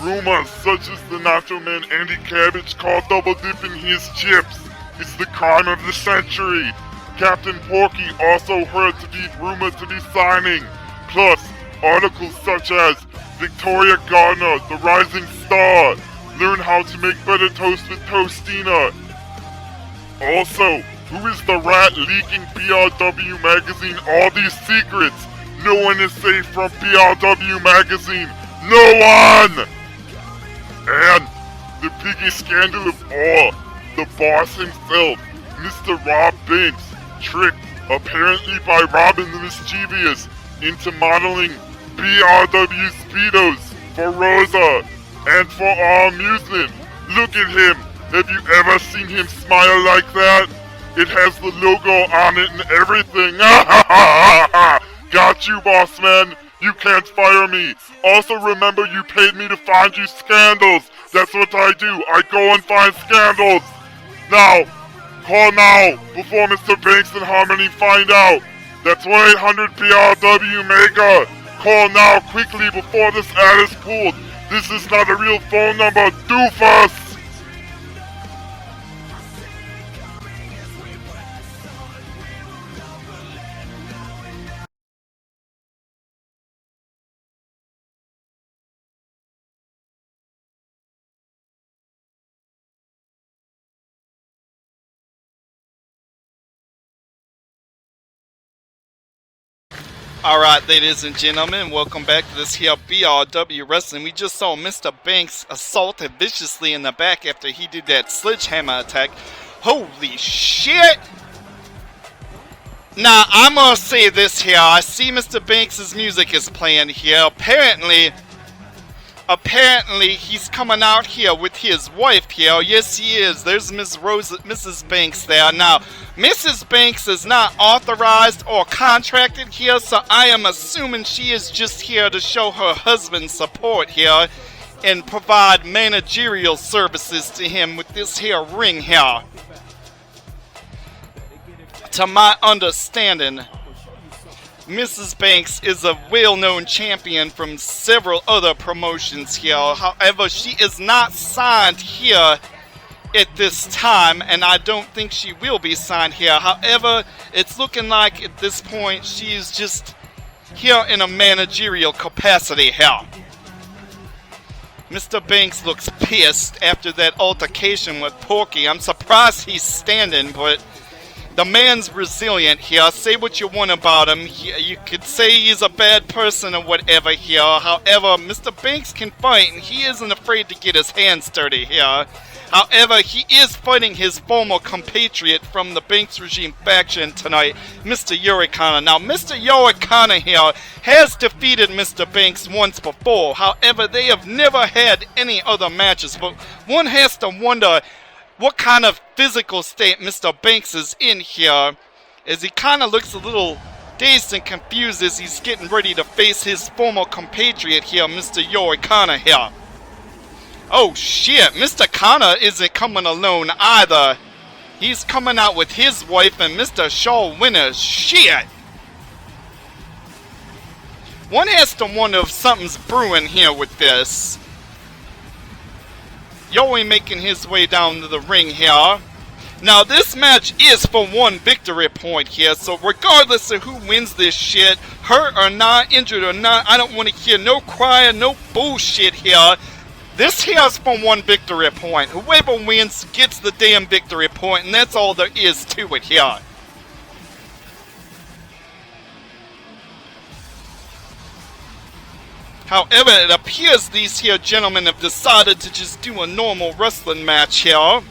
Speaker 2: Rumors such as the Nacho Man Andy Cabbage called double dipping his chips is the crime of the century. Captain Porky also heard to be rumored to be signing. Plus, articles such as Victoria Gardner, the rising star, learn how to make better toast with Toastina. Also, who is the rat leaking BRW Magazine all these secrets? No one is safe from BRW Magazine. No one! And the biggest scandal of all, the boss himself, Mr. Rob Banks, tricked, apparently by Robin the Mischievous, into modeling BRW Speedos for Rosa and for our amusement. Look at him. Have you ever seen him smile like that? It has the logo on it and everything. Got you, boss man. You can't fire me. Also remember you paid me to find you scandals. That's what I do. I go and find scandals. Now, call now before Mr. Banks and Harmony find out. That's 1-800-BRW Mega. Call now quickly before this ad is pulled. This is not a real phone number, doofus!
Speaker 3: Alright, ladies and gentlemen, welcome back to this here BRW Wrestling. We just saw Mr. Banks assaulted viciously in the back after he did that sledgehammer attack. Holy shit! Now, I'm gonna say this here. I see Mr. Banks' music is playing here. Apparently, he's coming out here with his wife here. Yes, he is. There's Mrs. Banks there. Now, Mrs. Banks is not authorized or contracted here, so I am assuming she is just here to show her husband support here and provide managerial services to him with this here ring here. To my understanding, Mrs. Banks is a well-known champion from several other promotions here. However, she is not signed here at this time, and I don't think she will be signed here. However, it's looking like at this point she's just here in a managerial capacity here. Mr. Banks looks pissed after that altercation with Porky. I'm surprised he's standing, but the man's resilient here. Say what you want about him. You could say he's a bad person or whatever here. However, Mr. Banks can fight, and he isn't afraid to get his hands dirty here. However, he is fighting his former compatriot from the Banks regime faction tonight, Mr. Yurikana. Now, Mr. Yurikana here has defeated Mr. Banks once before. However, they have never had any other matches. But one has to wonder what kind of physical state Mr. Banks is in here, as he kind of looks a little dazed and confused as he's getting ready to face his former compatriot here, Mr. Yurikana here. Oh shit, Mr. Kana isn't coming alone either. He's coming out with his wife and Mr. Shaw Winner. Shit! One has to wonder if something's brewing here with this. Yoi making his way down to the ring here. Now this match is for one victory point here, so regardless of who wins this shit, hurt or not, injured or not, I don't want to hear no crying, no bullshit here. This here's for one victory point. Whoever wins gets the damn victory point, and that's all there is to it here. However, it appears these here gentlemen have decided to just do a normal wrestling match here.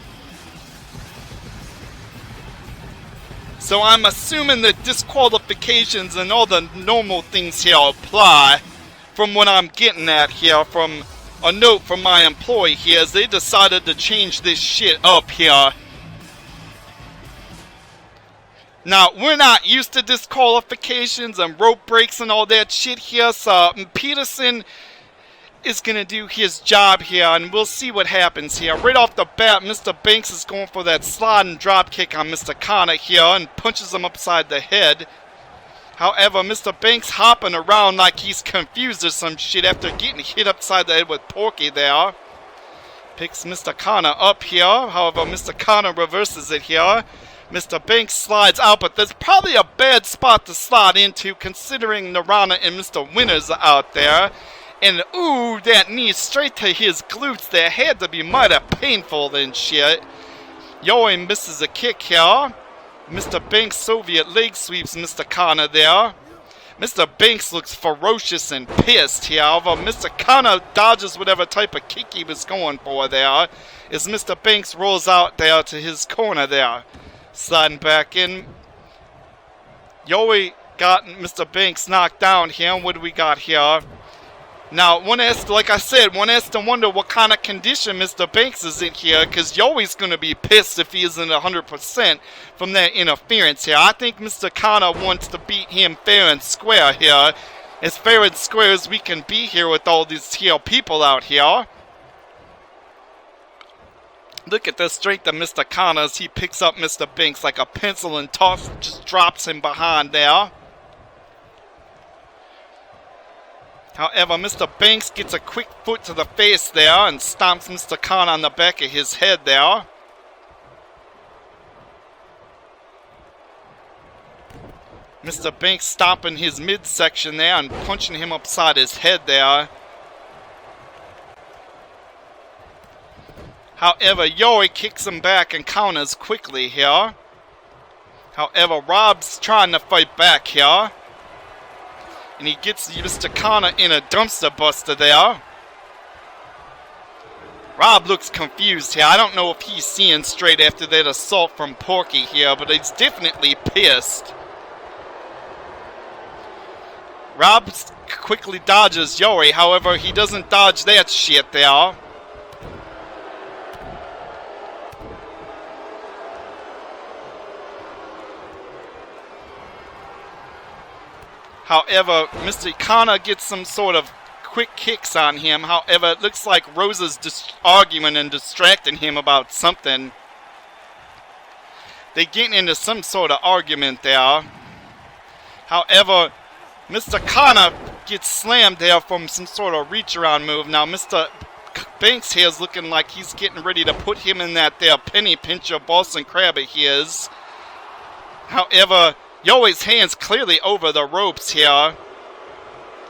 Speaker 3: So I'm assuming that disqualifications and all the normal things here apply. From what I'm getting at here, from a note from my employee here, as they decided to change this shit up here. Now, we're not used to disqualifications and rope breaks and all that shit here, so Peterson is going to do his job here, and we'll see what happens here. Right off the bat, Mr. Banks is going for that slide and drop kick on Mr. Kana here, and punches him upside the head. However, Mr. Banks hopping around like he's confused or some shit after getting hit upside the head with Porky there. Picks Mr. Connor up here. However, Mr. Connor reverses it here. Mr. Banks slides out, but there's probably a bad spot to slide into considering Narana and Mr. Winters are out there. And ooh, that knee straight to his glutes there had to be mighty painful and shit. Yoey misses a kick here. Mr. Banks Soviet leg sweeps Mr. Connor there. Mr. Banks looks ferocious and pissed here. However, Mr. Connor dodges whatever type of kick he was going for there. As Mr. Banks rolls out there to his corner there. Sliding back in. Yoey got Mr. Banks knocked down here. What do we got here? Now, one has to, like I said, one has to wonder what kind of condition Mr. Banks is in here, because Yoey's going to be pissed if he isn't 100% from that interference here. I think Mr. Connor wants to beat him fair and square here. As fair and square as we can be here with all these here people out here. Look at the strength of Mr. Connor as he picks up Mr. Banks like a pencil and just drops him behind there. However, Mr. Banks gets a quick foot to the face there and stomps Mr. Connor on the back of his head there. Mr. Banks stomping his midsection there and punching him upside his head there. However, Yoey kicks him back and counters quickly here. However, Rob's trying to fight back here. And he gets Mr. Connor in a dumpster buster there. Rob looks confused here. I don't know if he's seeing straight after that assault from Porky here, but he's definitely pissed. Rob quickly dodges Yoey, however, he doesn't dodge that shit there. However, Mr. Connor gets some sort of quick kicks on him. However, it looks like Rosa's arguing and distracting him about something. They get into some sort of argument there. However, Mr. Connor gets slammed there from some sort of reach around move. Now, Mr. Banks here is looking like he's getting ready to put him in that there penny pincher Boston Crab of his. However, Yoey's hands clearly over the ropes here.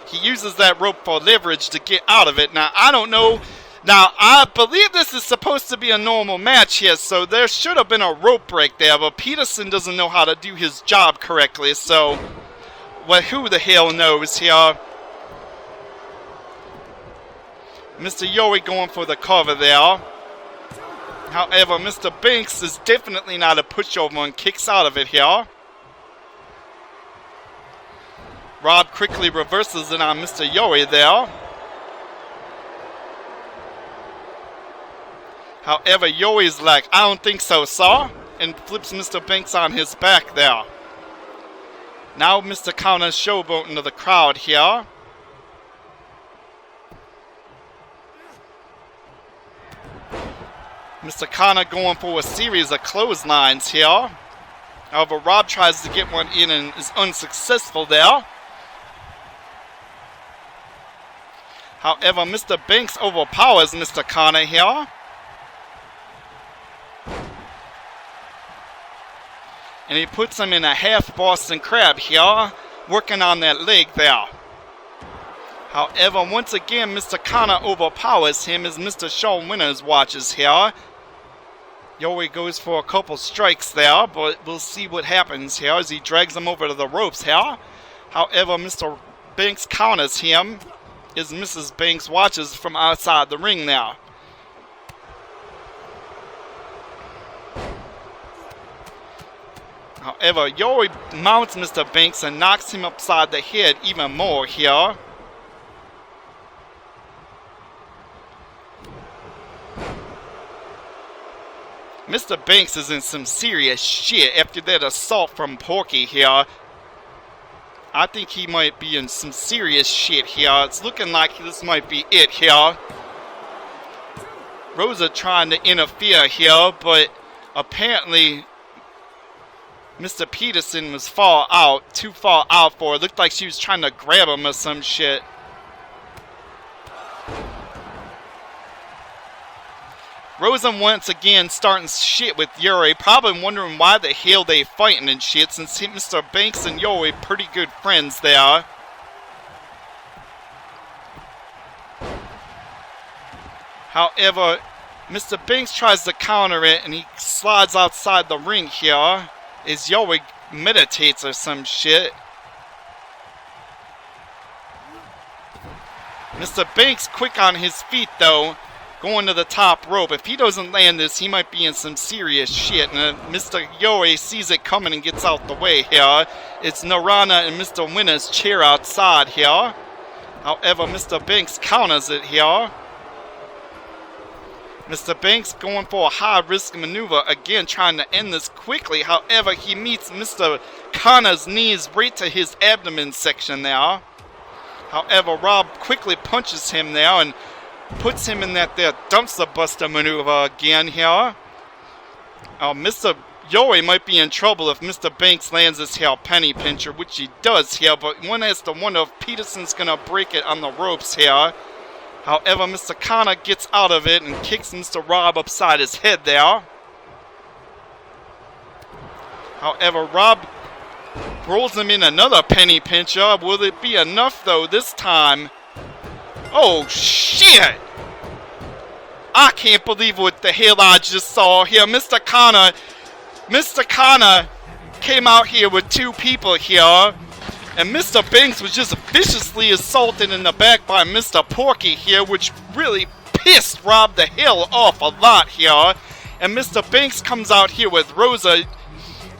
Speaker 3: He uses that rope for leverage to get out of it. Now, I don't know. Now, I believe this is supposed to be a normal match here, so there should have been a rope break there, but Peterson doesn't know how to do his job correctly, so, well, who the hell knows here? Mr. Yoey going for the cover there. However, Mr. Banks is definitely not a pushover and kicks out of it here. Rob quickly reverses it on Mr. Yoey there. However, Yoey's like, I don't think so, sir, and flips Mr. Banks on his back there. Now Mr. Connor's showboating to the crowd here. Mr. Connor going for a series of clotheslines here. However, Rob tries to get one in and is unsuccessful there. However, Mr. Banks overpowers Mr. Connor here. And he puts him in a half Boston Crab here, working on that leg there. However, once again, Mr. Connor overpowers him as Mr. Shawn Winters watches here. Yoey goes for a couple strikes there, but we'll see what happens here as he drags him over to the ropes here. However, Mr. Banks counters him as Mrs. Banks watches from outside the ring now. However, Yoey mounts Mr. Banks and knocks him upside the head even more here. Mr. Banks is in some serious shit after that assault from Porky here. I think he might be in some serious shit here. It's looking like this might be it here. Rosa trying to interfere here, but apparently Mr. Peterson was too far out for it. Looked like she was trying to grab him or some shit. Rosa once again starting shit with Yuri, probably wondering why the hell they fighting and shit, since Mr. Banks and Yuri pretty good friends they are. However, Mr. Banks tries to counter it and he slides outside the ring here as Yuri meditates or some shit. Mr. Banks quick on his feet though, going to the top rope. If he doesn't land this, he might be in some serious shit. And Mr. Yuri sees it coming and gets out the way here. It's Narana and Mr. Winner's chair outside here. However, Mr. Banks counters it here. Mr. Banks going for a high-risk maneuver, again trying to end this quickly. However, he meets Mr. Connor's knees right to his abdomen section there. However, Rob quickly punches him there and puts him in that there dumpster buster maneuver again here. Mr. Yuri might be in trouble if Mr. Banks lands this here penny pincher, which he does here, but one has to wonder if Peterson's gonna break it on the ropes here. However, Mr. Connor gets out of it and kicks Mr. Rob upside his head there. However, Rob rolls him in another penny pincher. Will it be enough though this time? Oh shit! I can't believe what the hell I just saw here. Mr. Connor came out here with two people here. And Mr. Banks was just viciously assaulted in the back by Mr. Porky here, which really pissed Rob the hell off a lot here. And Mr. Banks comes out here with Rosa,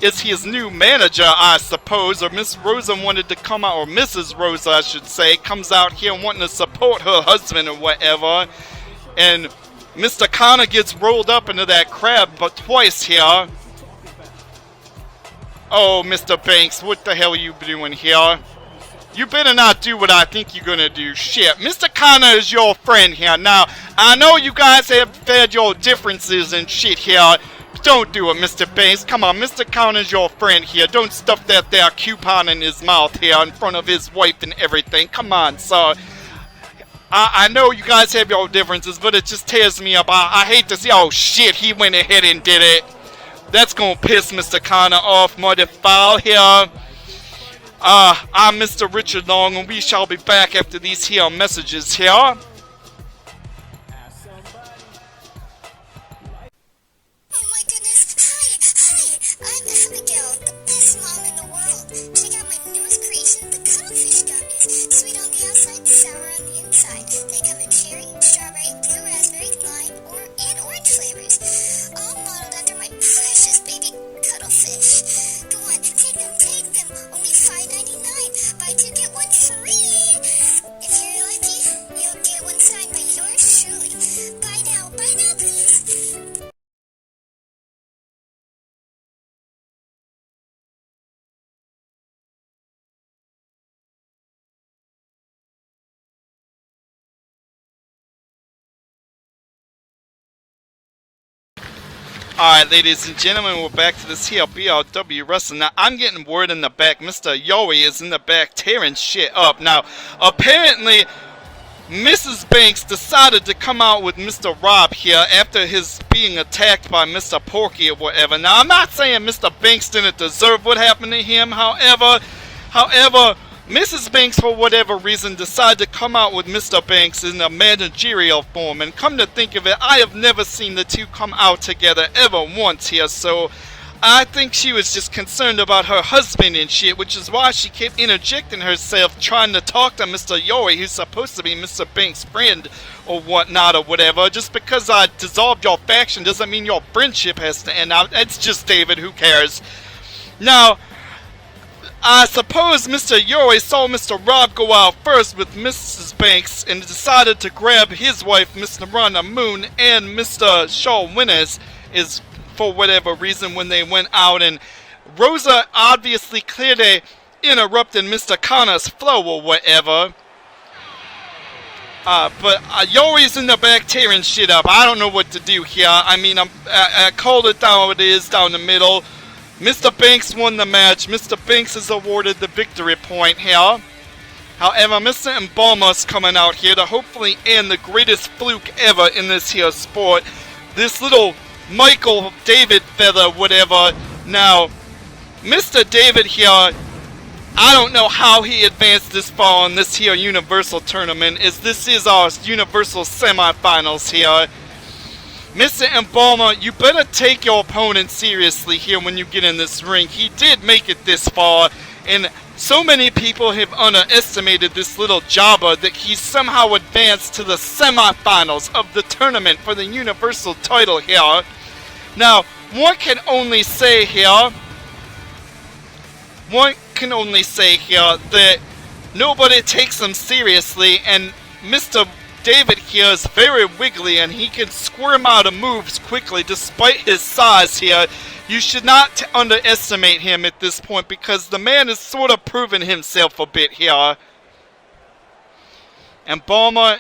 Speaker 3: is his new manager, I suppose, or Miss Rosa wanted to come out, or Mrs. Rosa, I should say, comes out here wanting to support her husband or whatever. And Mr. Connor gets rolled up into that crab but twice here. Oh, Mr. Banks, what the hell are you doing here? You better not do what I think you're gonna do. Shit, Mr. Connor is your friend here. Now, I know you guys have had your differences and shit here. Don't do it, Mr. Banks. Come on, Mr. Connor's your friend here. Don't stuff that there coupon in his mouth here in front of his wife and everything. Come on, sir. I know you guys have your differences, but it just tears me up. I hate to see. Oh, shit, he went ahead and did it. That's gonna piss Mr. Connor off, muddy foul here. I'm Mr. Richard Long, and we shall be back after these here messages here.
Speaker 4: Oh my goodness, hi, I'm Abigail, the best mom in the world. Check out my newest creation, the cuttlefish gummies. Sweet on the outside, sour on the inside. They come in cherry, strawberry, blue raspberry, lime, and orange flavors. All modeled after my precious baby cuttlefish. Go on, take them. Only $5.99. Buy two, get one free. If you're lucky, you'll get one signed by yours truly. Buy now, please.
Speaker 3: Alright, ladies and gentlemen, we're back to this here BLW Wrestling. Now, I'm getting word in the back, Mr. Yuri is in the back tearing shit up. Now, apparently, Mrs. Banks decided to come out with Mr. Rob here after his being attacked by Mr. Porky or whatever. Now, I'm not saying Mr. Banks didn't deserve what happened to him, however, Mrs. Banks, for whatever reason, decided to come out with Mr. Banks in a managerial form. And come to think of it, I have never seen the two come out together ever once here. So I think she was just concerned about her husband and shit, which is why she kept interjecting herself, trying to talk to Mr. Yuri, who's supposed to be Mr. Banks' friend or whatnot or whatever. Just because I dissolved your faction doesn't mean your friendship has to end out. It's just David, who cares? Now, I suppose Mr. Yuri saw Mr. Rob go out first with Mrs. Banks and decided to grab his wife, Miss Narana Moon, and Mr. Shaw Winners is for whatever reason when they went out, and Rosa obviously clearly interrupted Mr. Connor's flow or whatever. But Yuri's in the back tearing shit up. I don't know what to do here. I mean, I called it down it is, down the middle. Mr. Banks won the match. Mr. Banks is awarded the victory point here. However, Mr. Embalmer's coming out here to hopefully end the greatest fluke ever in this here sport. This little Michael David feather, whatever. Now, Mr. David here, I don't know how he advanced this far in this here Universal Tournament, as this is our Universal Semifinals here. Mr. Embalmer, you better take your opponent seriously here when you get in this ring. He did make it this far, and so many people have underestimated this little jobber that he's somehow advanced to the semifinals of the tournament for the Universal title here. Now, one can only say here that nobody takes him seriously, and Mr. David here is very wiggly and he can squirm out of moves quickly despite his size here. You should not underestimate him at this point because the man has sort of proven himself a bit here. Embalmer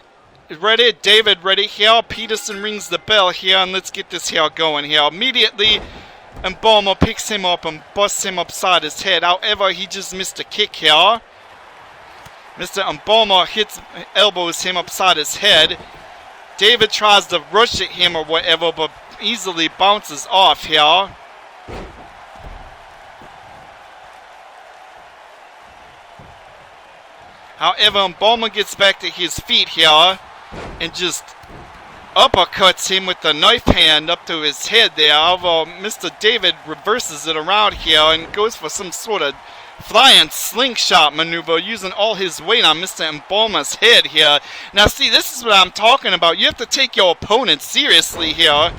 Speaker 3: ready, David ready here. Peterson rings the bell here, and let's get this here going here. Immediately, Embalmer picks him up and busts him upside his head. However, he just missed a kick here. Mr. Embalmer elbows him upside his head. David tries to rush at him or whatever, but easily bounces off here. However, Embalmer gets back to his feet here and just uppercuts him with the knife hand up to his head there. However, Mr. David reverses it around here and goes for some sort of flying slingshot maneuver using all his weight on Mr. Embalmer's head here. Now see, this is what I'm talking about. You have to take your opponent seriously here.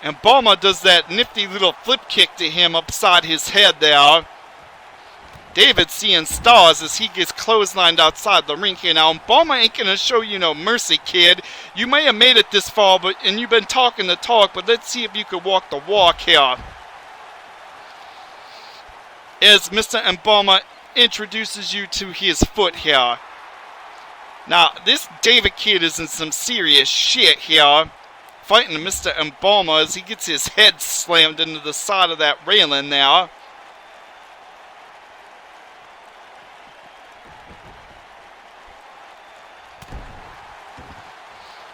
Speaker 3: Embalmer does that nifty little flip kick to him upside his head there. David seeing stars as he gets clotheslined outside the ring here. Now, Embalmer ain't gonna show you no mercy, kid. You may have made it this far, and you've been talking the talk, but let's see if you could walk the walk here. As Mr. Embalmer introduces you to his foot here. Now, this David kid is in some serious shit here. Fighting Mr. Embalmer as he gets his head slammed into the side of that railing now.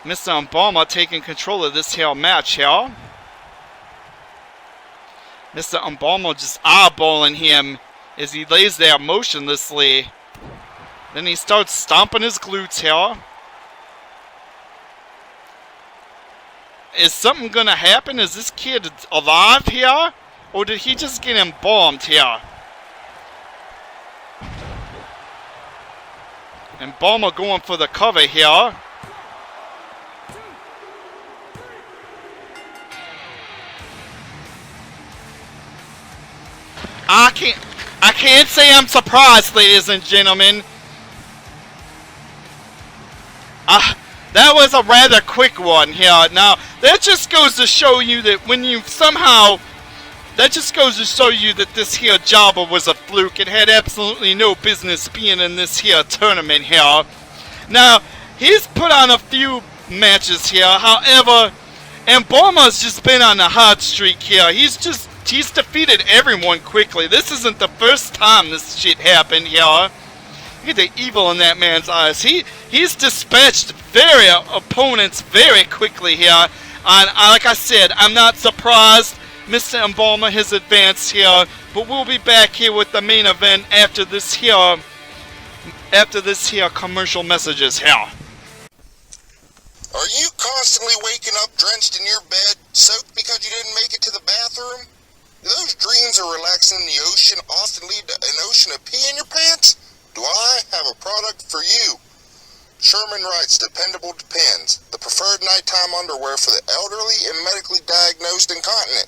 Speaker 3: Mr. Embalmer taking control of this here match here. Mr. Embalmer just eyeballing him as he lays there motionlessly. Then he starts stomping his glutes here. Is something gonna happen? Is this kid alive here? Or did he just get embalmed here? Embalmer going for the cover here. I can't say I'm surprised, ladies and gentlemen. That was a rather quick one here. Now, that just goes to show you that when you somehow... That just goes to show you that this here jobber was a fluke. It had absolutely no business being in this here tournament here. Now, he's put on a few matches here. However, Embalmer's just been on a hot streak here. He's defeated everyone quickly. This isn't the first time this shit happened here. Look at the evil in that man's eyes. He's dispatched opponents very quickly here. And like I said, I'm not surprised Mr. Embalmer has advanced here. But we'll be back here with the main event after this here commercial messages here.
Speaker 8: Are you constantly waking up drenched in your bed, soaked because you didn't make it to the bathroom? Those dreams of relaxing in the ocean often lead to an ocean of pee in your pants? Do I have a product for you? Sherman Wright's Dependable Depends, the preferred nighttime underwear for the elderly and medically diagnosed incontinent.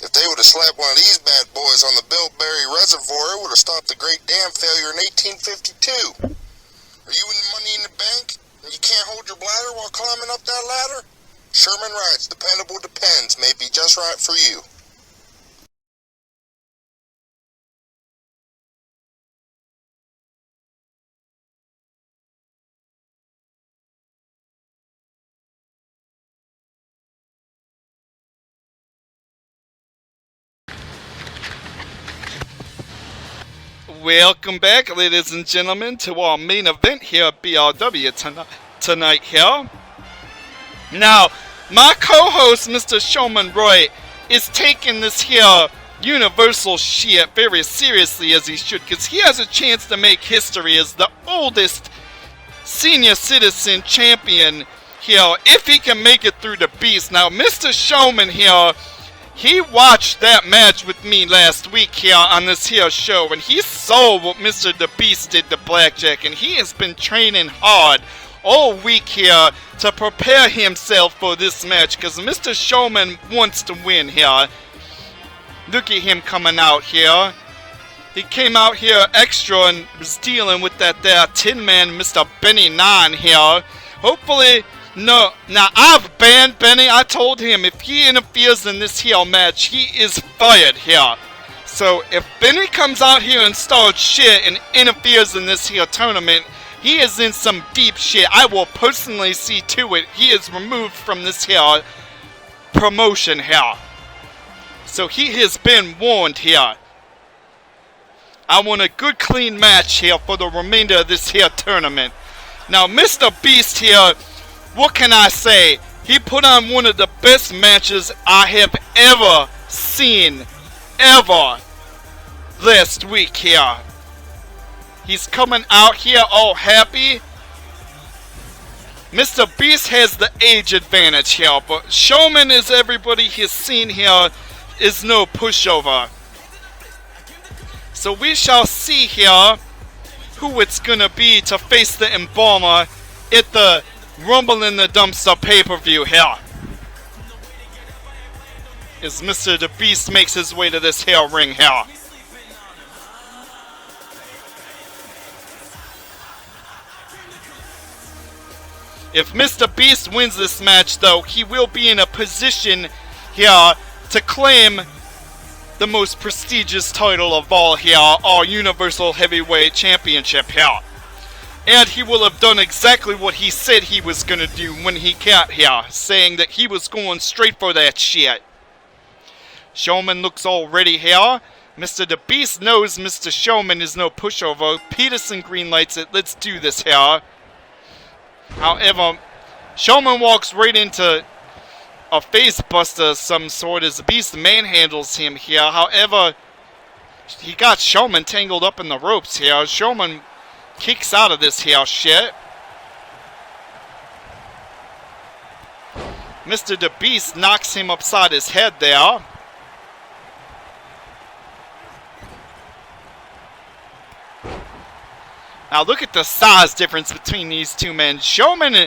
Speaker 8: If they would have slapped one of these bad boys on the Bilberry Reservoir, it would have stopped the Great Dam failure in 1852. Are you in the money in the bank and you can't hold your bladder while climbing up that ladder? Sherman Wright's Dependable Depends may be just right for you.
Speaker 3: Welcome back, ladies and gentlemen, to our main event here at BRW tonight here. Now, my co-host, Mr. Showman Roy, is taking this here Universal shit very seriously, as he should, because he has a chance to make history as the oldest senior citizen champion here, if he can make it through the Beast. Now, Mr. Showman here, he watched that match with me last week here on this here show, and he saw what Mr. The Beast did to Blackjack, and he has been training hard all week here to prepare himself for this match, because Mr. Showman wants to win here. Look at him coming out here. He came out here extra and was dealing with that there Tin Man, Mr. Benny 9 here. Hopefully, no. Now, I've banned Benny. I told him if he interferes in this here match, he is fired here. So, if Benny comes out here and starts shit and interferes in this here tournament, he is in some deep shit. I will personally see to it he is removed from this here promotion here. So, he has been warned here. I want a good clean match here for the remainder of this here tournament. Now, Mr. Beast here, what can I say? He put on one of the best matches I have ever seen, ever, last week here. He's coming out here all happy. Mr. Beast has the age advantage here, but Showman, as everybody has seen here, is no pushover. So we shall see here who it's gonna be to face the Embalmer at the Rumble in the Dumpster pay-per-view here. As Mr. The Beast makes his way to this here ring here. If Mr. Beast wins this match, though, he will be in a position here to claim the most prestigious title of all here, our Universal Heavyweight Championship here. And he will have done exactly what he said he was going to do when he got here, saying that he was going straight for that shit. Showman looks all ready here. Mr. The Beast knows Mr. Showman is no pushover. Peterson greenlights it. Let's do this here. However, Showman walks right into a face buster of some sort as the Beast manhandles him here. However, he got Showman tangled up in the ropes here. Showman kicks out of this here shit. Mr. The Beast knocks him upside his head there. Now look at the size difference between these two men. Showman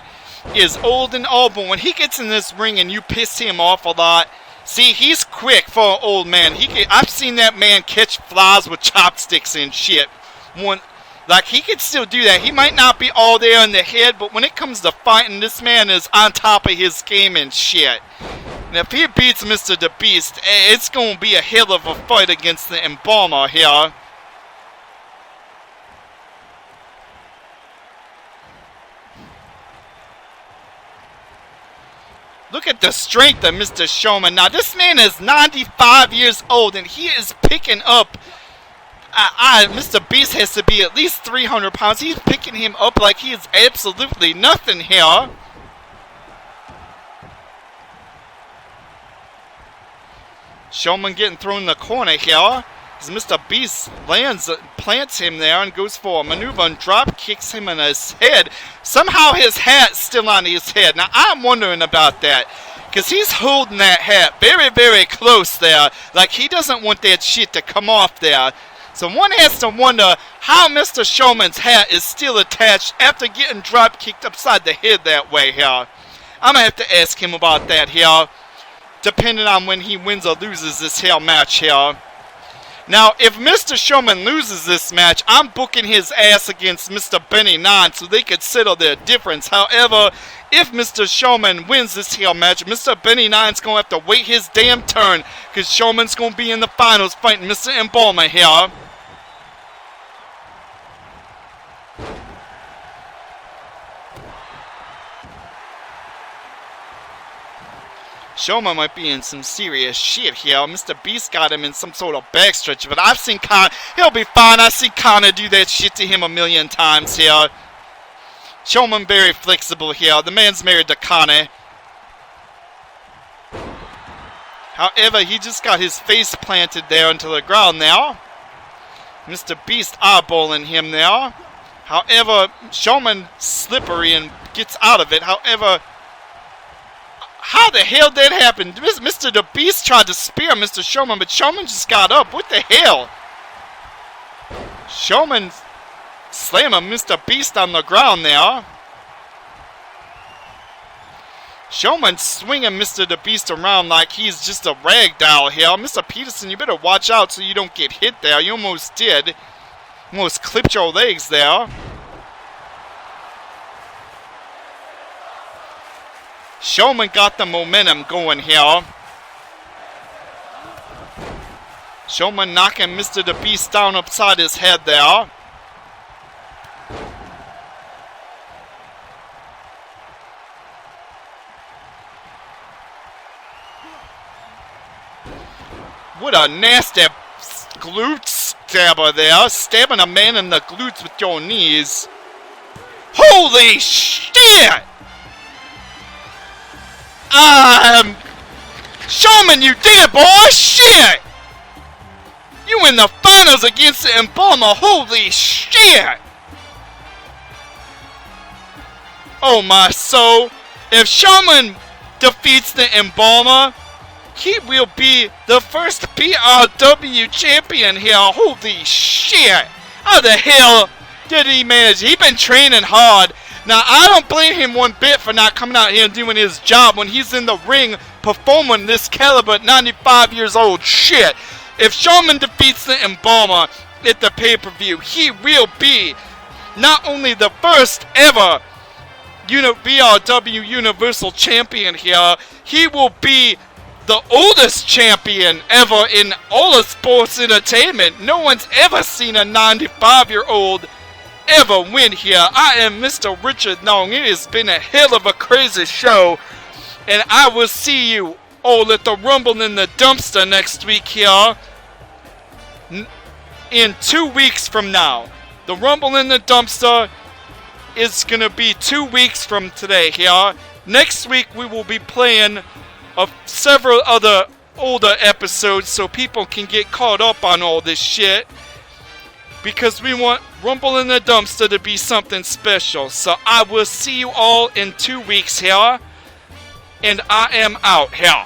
Speaker 3: is old and all, but when he gets in this ring and you piss him off a lot, see, he's quick for an old man. I've seen that man catch flies with chopsticks and shit. Like, he can still do that. He might not be all there in the head, but when it comes to fighting, this man is on top of his game and shit. And if he beats Mr. The Beast, it's going to be a hell of a fight against the Embalmer here. Look at the strength of Mr. Showman. Now, this man is 95 years old, and he is picking up... Mr. Beast has to be at least 300 pounds. He's picking him up like he is absolutely nothing here. Showman getting thrown in the corner here. As Mr. Beast plants him there and goes for a maneuver and drop kicks him in his head. Somehow his hat's still on his head. Now I'm wondering about that, because he's holding that hat very, very close there. Like he doesn't want that shit to come off there. So one has to wonder how Mr. Showman's hat is still attached after getting drop kicked upside the head that way here. I'm going to have to ask him about that here, depending on when he wins or loses this here match here. Now, if Mr. Showman loses this match, I'm booking his ass against Mr. Benny 9 so they could settle their difference. However, if Mr. Showman wins this here match, Mr. Benny 9's going to have to wait his damn turn, because Showman's going to be in the finals fighting Mr. Embalmer here. Showman might be in some serious shit here. Mr. Beast got him in some sort of backstretch, but I've seen Connor. He'll be fine. I've seen Connor do that shit to him a million times here. Showman very flexible here. The man's married to Connor. However, he just got his face planted there into the ground now. Mr. Beast eyeballing him now. However, Showman slippery and gets out of it. However, how the hell did that happen? Mr. The Beast tried to spear Mr. Showman, but Showman just got up. What the hell? Showman slamming Mr. Beast on the ground now. Showman swinging Mr. The Beast around like he's just a rag doll here. Mr. Peterson, you better watch out so you don't get hit there. You almost did. Almost clipped your legs there. Showman got the momentum going here. Showman knocking Mr. The Beast down upside his head there. What a nasty glute stabber there. Stabbing a man in the glutes with your knees. Holy shit! Showman, you did, boy! Shit! You in the finals against the Embalmer. Holy shit! Oh my soul. If Showman defeats the Embalmer, he will be the first BRW champion here. Holy shit! How the hell did he manage? He's been training hard. Now, I don't blame him one bit for not coming out here and doing his job when he's in the ring performing this caliber at 95 years old. Shit! If Showman defeats the Embalmer at the pay-per-view, he will be not only the first ever BRW Universal Champion here, he will be the oldest champion ever in all of sports entertainment. No one's ever seen a 95-year-old ever win here. I am Mr. Richard Nong. It has been a hell of a crazy show, and I will see you all at the Rumble in the Dumpster next week here in 2 weeks from now. The Rumble in the Dumpster is gonna be 2 weeks from today here. Next week we will be playing several other older episodes so people can get caught up on all this shit, because we want Rumble in the Dumpster to be something special. So I will see you all in 2 weeks here, and I am out here.